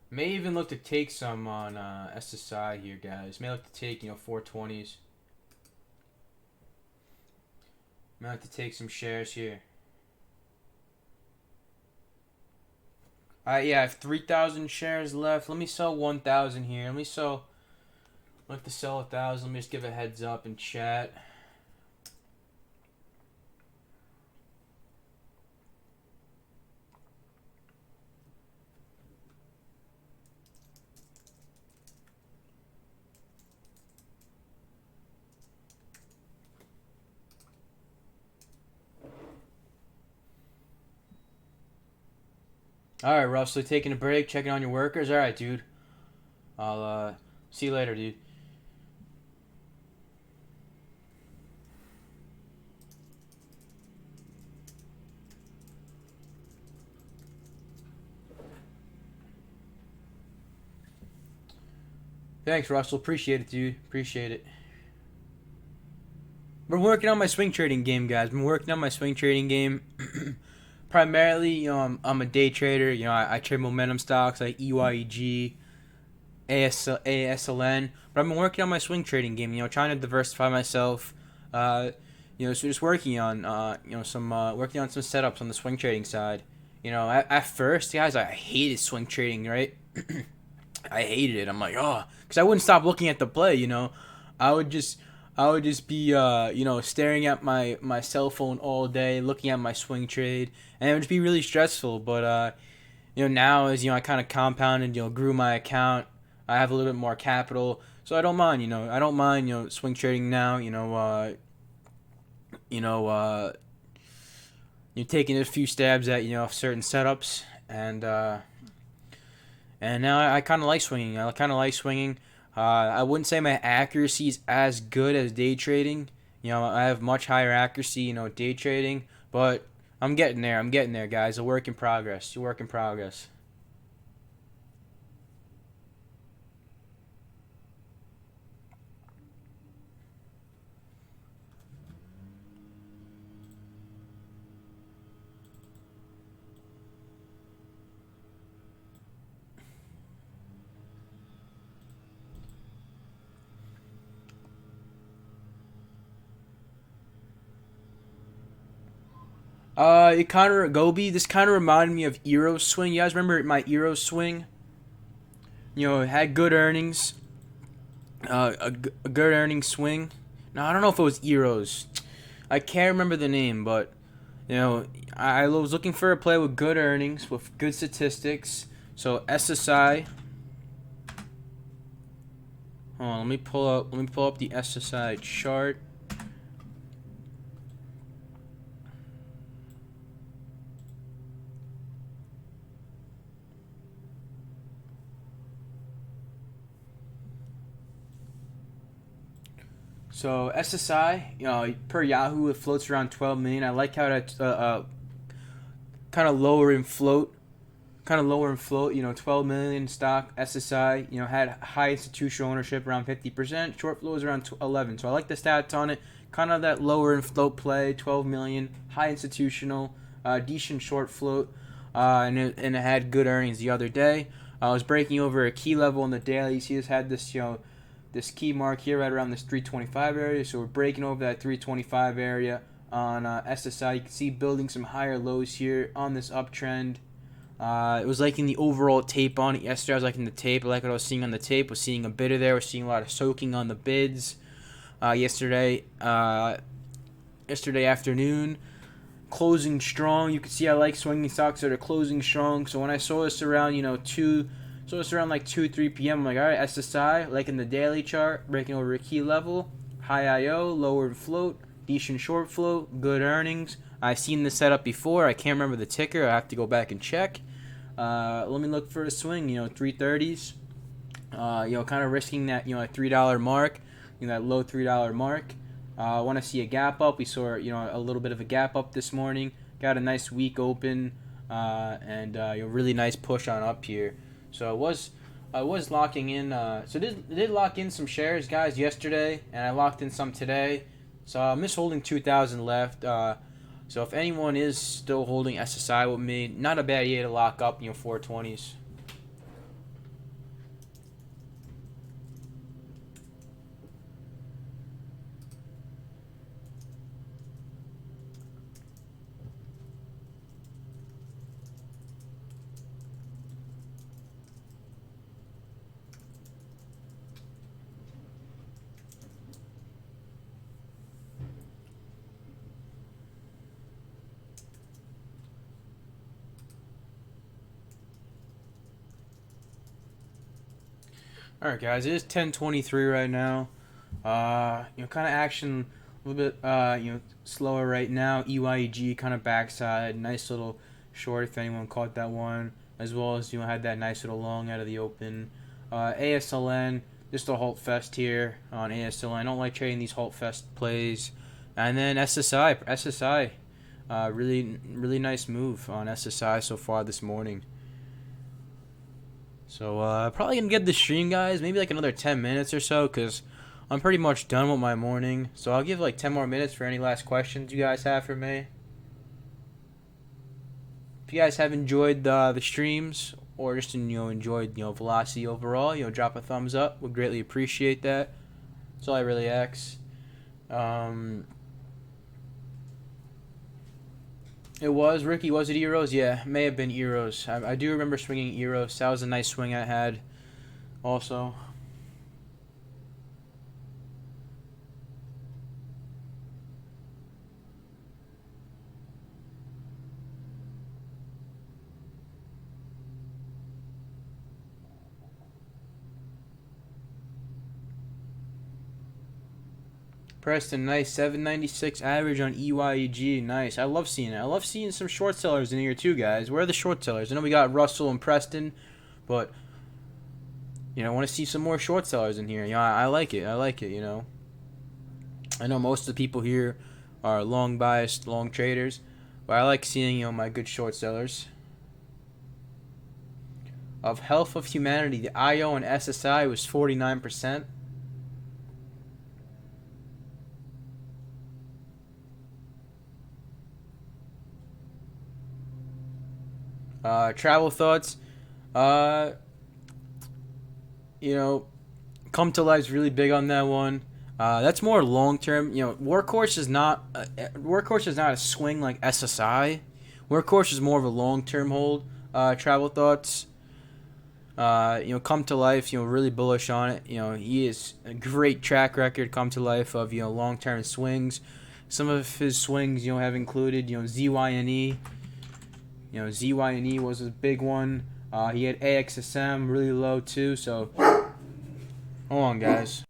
May even look to take some on SSI here, guys. May look to take 420s. May like to take some shares here. Yeah, I have 3,000 shares left. Let me sell 1,000 here. Let me sell. Look to sell 1,000. Let me just give a heads up in chat. All right, Russell, taking a break, checking on your workers. All right, dude. I'll see you later, dude. Thanks, Russell. Appreciate it, dude. Appreciate it. Been working on my swing trading game, guys. Been working on my swing trading game. Primarily, I'm a day trader. I trade momentum stocks like EYEG, ASLN. But I've been working on my swing trading game. Trying to diversify myself. So just working on, some working on some setups on the swing trading side. At first, guys, I hated swing trading, right? I hated it. I'm like, oh, because I wouldn't stop looking at the play. I would just, I would just be, staring at my cell phone all day, looking at my swing trade, and it would just be really stressful. But now as I kind of compounded, grew my account, I have a little bit more capital, so I don't mind. I don't mind, swing trading now. You know, uh, you're taking a few stabs at certain setups, and now I kind of like swinging. I kind of like swinging. I wouldn't say my accuracy is as good as day trading. I have much higher accuracy, day trading, but I'm getting there. I'm getting there, guys. A work in progress. A work in progress. It kind of Gobi. This kind of reminded me of Euro swing. You guys remember my Euro swing? It had good earnings. A good earnings swing. No, I don't know if it was Euros. I can't remember the name, but I was looking for a play with good earnings, with good statistics. So SSI. Hold on, Let me pull up the SSI chart. So SSI, per Yahoo, it floats around 12 million. I like how that kind of lower in float, 12 million stock SSI. Had high institutional ownership around 50%. Short flow is around 11. So I like the stats on it. Kind of that lower in float play, 12 million, high institutional, decent short float, and it had good earnings the other day. I was breaking over a key level in the daily. You see, this had this key mark here right around this 325 area. So we're breaking over that 325 area on SSI. You can see building some higher lows here on this uptrend. It was liking the overall tape on it yesterday. I was liking the tape. I like what I was seeing on the tape. Was seeing a bidder there. Was seeing a lot of soaking on the bids. Yesterday afternoon, closing strong. You can see I like swinging stocks that are closing strong. So when I saw this around like 2-3 p.m. I'm like, all right, SSI, like in the daily chart, breaking over a key level, high IO, lower float, decent short float, good earnings. I've seen this setup before. I can't remember the ticker. I have to go back and check. Let me look for a swing. 330s. Kind of risking that a $3 mark, that low $3 mark. I want to see a gap up. We saw a little bit of a gap up this morning. Got a nice weak open, and really nice push on up here. So I was locking in. So did lock in some shares, guys, yesterday, and I locked in some today. So I'm just holding 2,000 left. So if anyone is still holding SSI with me, not a bad idea to lock up 420s. All right, guys. It is 10:23 right now. Kind of action a little bit, slower right now. EYEG kind of backside, nice little short if anyone caught that one. as well as had that nice little long out of the open. ASLN, just a halt fest here on ASLN. I don't like trading these halt fest plays. And then SSI, really nice move on SSI so far this morning. So probably gonna get the stream, guys. Maybe like another 10 minutes or so, cause I'm pretty much done with my morning. So I'll give like 10 more minutes for any last questions you guys have for me. If you guys have enjoyed the streams, or just enjoyed velocity overall, drop a thumbs up. Would greatly appreciate that. That's all I really ask. It was Ricky. Was it Eros? Yeah, may have been Eros. I do remember swinging Eros. That was a nice swing I had. Also. Preston, nice 796 average on EYEG. Nice. I love seeing it. I love seeing some short sellers in here too, guys. Where are the short sellers? I know we got Russell and Preston, but I want to see some more short sellers in here. I like it. I like it. I know most of the people here are long biased, long traders, but I like seeing my good short sellers. Of Health of Humanity, the IO and SSI was 49%. Travel thoughts. Uh, Come to Life's really big on that one. That's more long term. Workhorse is not a swing like SSI. Workhorse is more of a long term hold. Travel thoughts. Come to Life. Really bullish on it. He is a great track record. Come to Life of long term swings. Some of his swings have included ZYNE. ZYNE was a big one. He had AXSM really low too. So hold on, guys.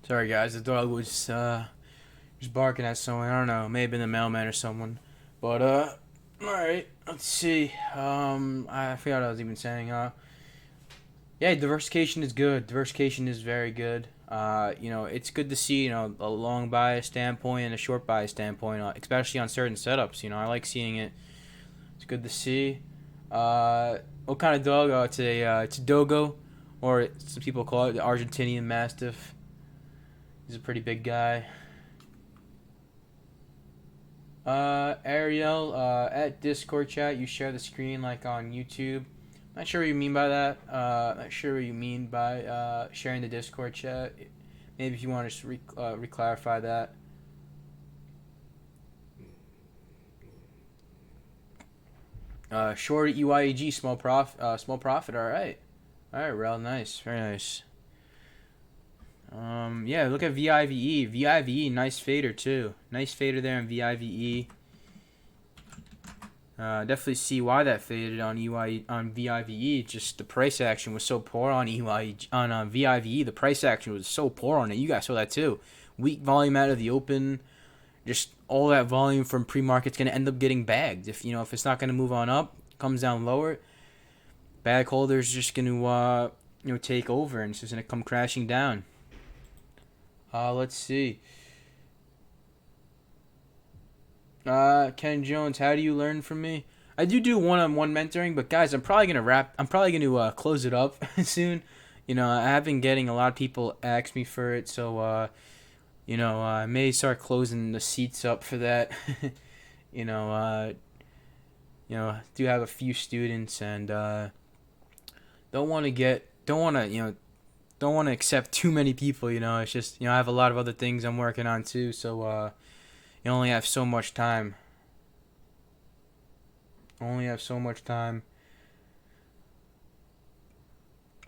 Sorry, guys. The dog was just barking at someone. I don't know. Maybe been the mailman or someone. But all right. Let's see. I forgot what I was even saying. Yeah, diversification is good. Diversification is very good. It's good to see a long bias standpoint and a short bias standpoint, especially on certain setups. I like seeing it. It's good to see. What kind of dog? It's a Dogo, or some people call it the Argentinian Mastiff. He's a pretty big guy. Ariel, at Discord chat, you share the screen like on YouTube. Not sure what you mean by that. Not sure what you mean by sharing the Discord chat. Maybe if you want to just re-clarify that. Short EYEG, small profit. All right, Rel, nice, very nice. Yeah, look at VIVE. VIVE, nice fader too. Nice fader there in VIVE. Definitely see why that faded on VIVE. Just the price action was so poor on VIVE. The price action was so poor on it. You guys saw that too. Weak volume out of the open. Just all that volume from pre-market's gonna end up getting bagged. If it's not gonna move on up, comes down lower. Bag holders just gonna take over, and it's just gonna come crashing down. Let's see. Ken Jones, how do you learn from me? I do one-on-one mentoring, but guys, I'm probably gonna close it up soon. I have been getting a lot of people ask me for it, so I may start closing the seats up for that. you know, uh, do have a few students, and don't want to accept too many people. It's just I have a lot of other things I'm working on too, so you only have so much time. Only have so much time.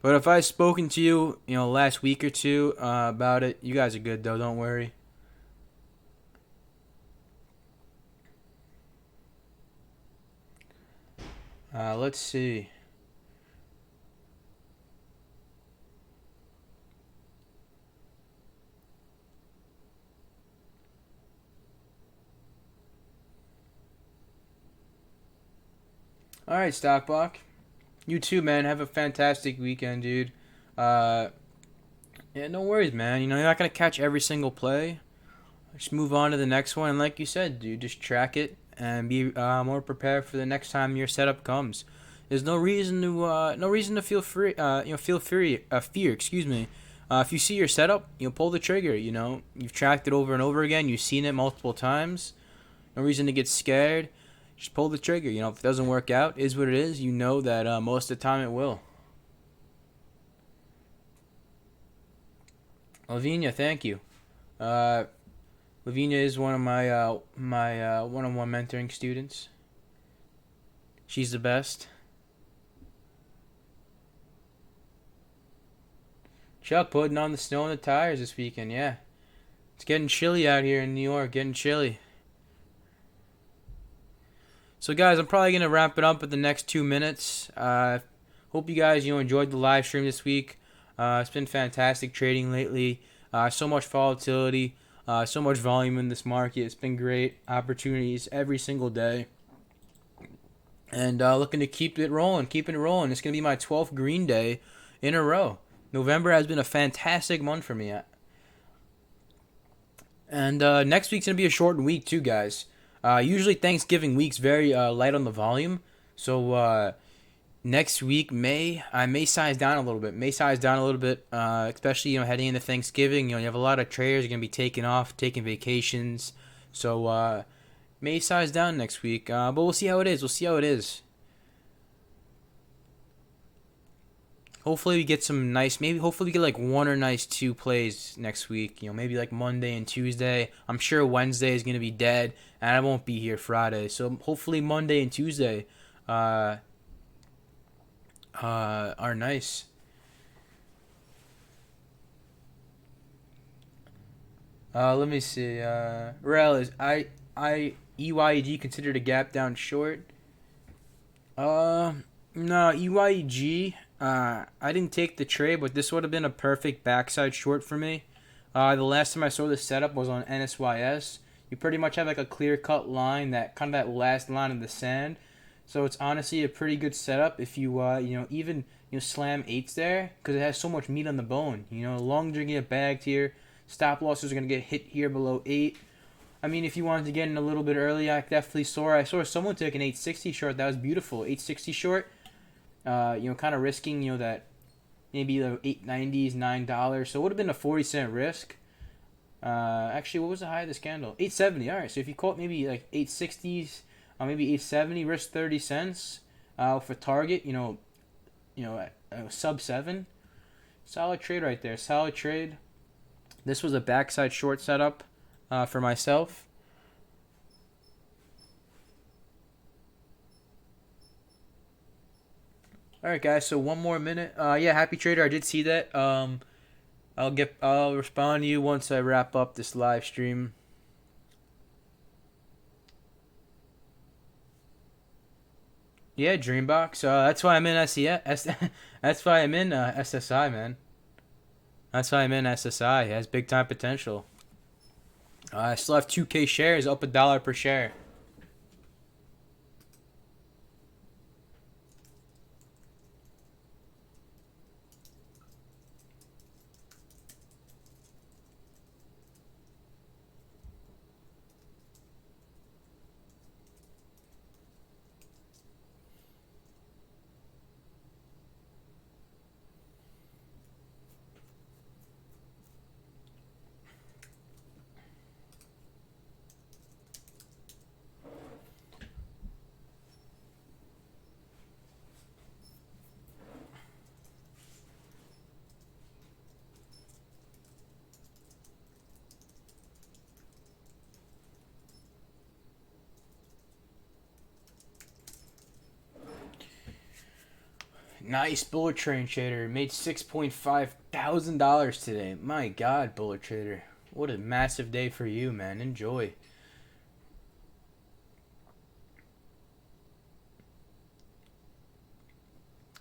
But if I've spoken to you, last week or two about it, you guys are good though. Don't worry. Let's see. All right, Stockbach. You too, man. Have a fantastic weekend, dude. Uh, yeah, no worries, man. You're not gonna catch every single play. Just move on to the next one, and like you said, dude, just track it and be more prepared for the next time your setup comes. There's no reason to feel free. Fear. Excuse me. If you see your setup, pull the trigger. You've tracked it over and over again. You've seen it multiple times. No reason to get scared. Just pull the trigger. If it doesn't work out, is what it is. You know that most of the time it will. Lavinia, thank you. Uh, Lavinia is one of my one-on-one mentoring students. She's the best. Chuck putting on the snow on the tires this weekend. Yeah, it's getting chilly out here in New York. Getting chilly. So guys, I'm probably gonna wrap it up in the next 2 minutes. Hope you guys enjoyed the live stream this week. It's been fantastic trading lately. So much volatility, so much volume in this market. It's been great opportunities every single day, and looking to keeping it rolling. It's gonna be my 12th green day in a row. November has been a fantastic month for me, and next week's gonna be a shortened week too, guys. Usually Thanksgiving week's very light on the volume, so next week I may size down a little bit. Especially heading into Thanksgiving. You have a lot of traders are gonna be taking vacations, so may size down next week. But we'll see how it is. Hopefully we get some nice. Hopefully we get like one or nice two plays next week. Maybe like Monday and Tuesday. I'm sure Wednesday is gonna be dead, and I won't be here Friday. So hopefully Monday and Tuesday, are nice. Let me see. Rel is EYEG considered a gap down short? No, EYEG. I didn't take the trade, but this would have been a perfect backside short for me. The last time I saw this setup was on NSYS. You pretty much have like a clear cut line, that last line in the sand. So it's honestly a pretty good setup if you even slam eights there, because it has so much meat on the bone. Long are gonna get bagged here. Stop losses are gonna get hit here below 8. I mean, if you wanted to get in a little bit early, I saw someone take an 860 short. That was beautiful. 860 short. Kind of risking, that maybe the 890s, $9. So it would have been a 40-cent risk. Actually, what was the high of this candle? 870. All right. So if you caught maybe like 860s, maybe 870, risk 30 cents for target. Sub 7. Solid trade right there. Solid trade. This was a backside short setup for myself. All right, guys. So one more minute. Yeah, happy trader. I did see that. I'll respond to you once I wrap up this live stream. Yeah, Dreambox. That's why I'm in SES. That's why I'm in SSI, man. That's why I'm in SSI. It has big time potential. I still have 2K shares, up $1 per share. Nice bullet train trader. Made $6,500 today. My God, bullet trader. What a massive day for you, man. Enjoy.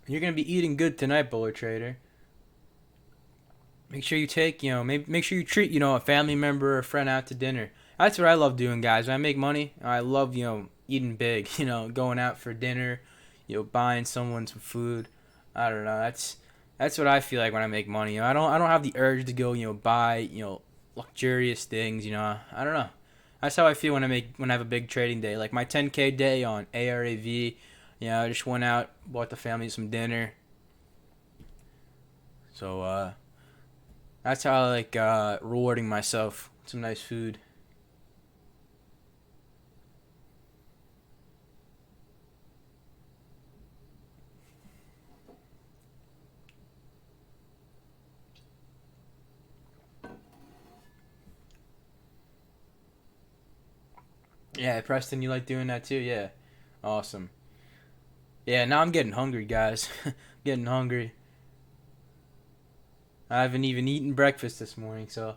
You're gonna be eating good tonight, bullet trader. Make sure you take, maybe make sure you treat, a family member or a friend out to dinner. That's what I love doing, guys. When I make money, I love, eating big. Going out for dinner, buying someone some food. I don't know. That's what I feel like when I make money. I don't have the urge to go, buy, luxurious things. I don't know. That's how I feel when I have a big trading day. Like my 10K day on ARAV. I just went out, bought the family some dinner. So that's how I like rewarding myself with some nice food. Yeah, Preston, you like doing that too? Yeah, awesome. Yeah, now I'm getting hungry, guys. Getting hungry. I haven't even eaten breakfast this morning, so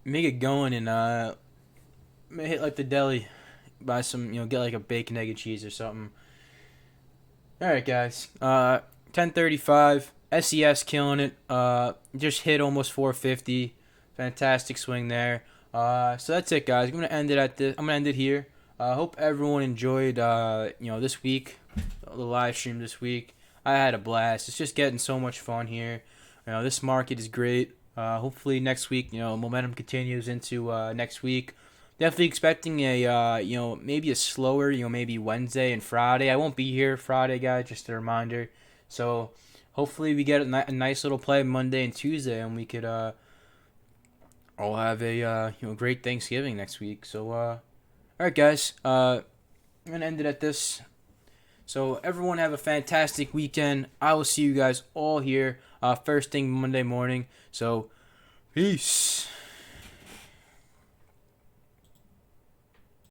make it going and may hit like the deli, buy some, get like a bacon, egg, and cheese or something. All right, guys. 10:35. SES killing it. Just hit almost 450. Fantastic swing there. So that's it, guys. I'm gonna end it at this. I'm gonna end it here. Hope everyone enjoyed. This week, the live stream this week. I had a blast. It's just getting so much fun here. This market is great. Hopefully next week, momentum continues into next week. Definitely expecting a, maybe a slower, maybe Wednesday and Friday. I won't be here Friday, guys, just a reminder. So hopefully we get a nice little play Monday and Tuesday, and we could all have a, great Thanksgiving next week. So, all right, guys, I'm going to end it at this. So everyone have a fantastic weekend. I will see you guys all here first thing Monday morning. So peace.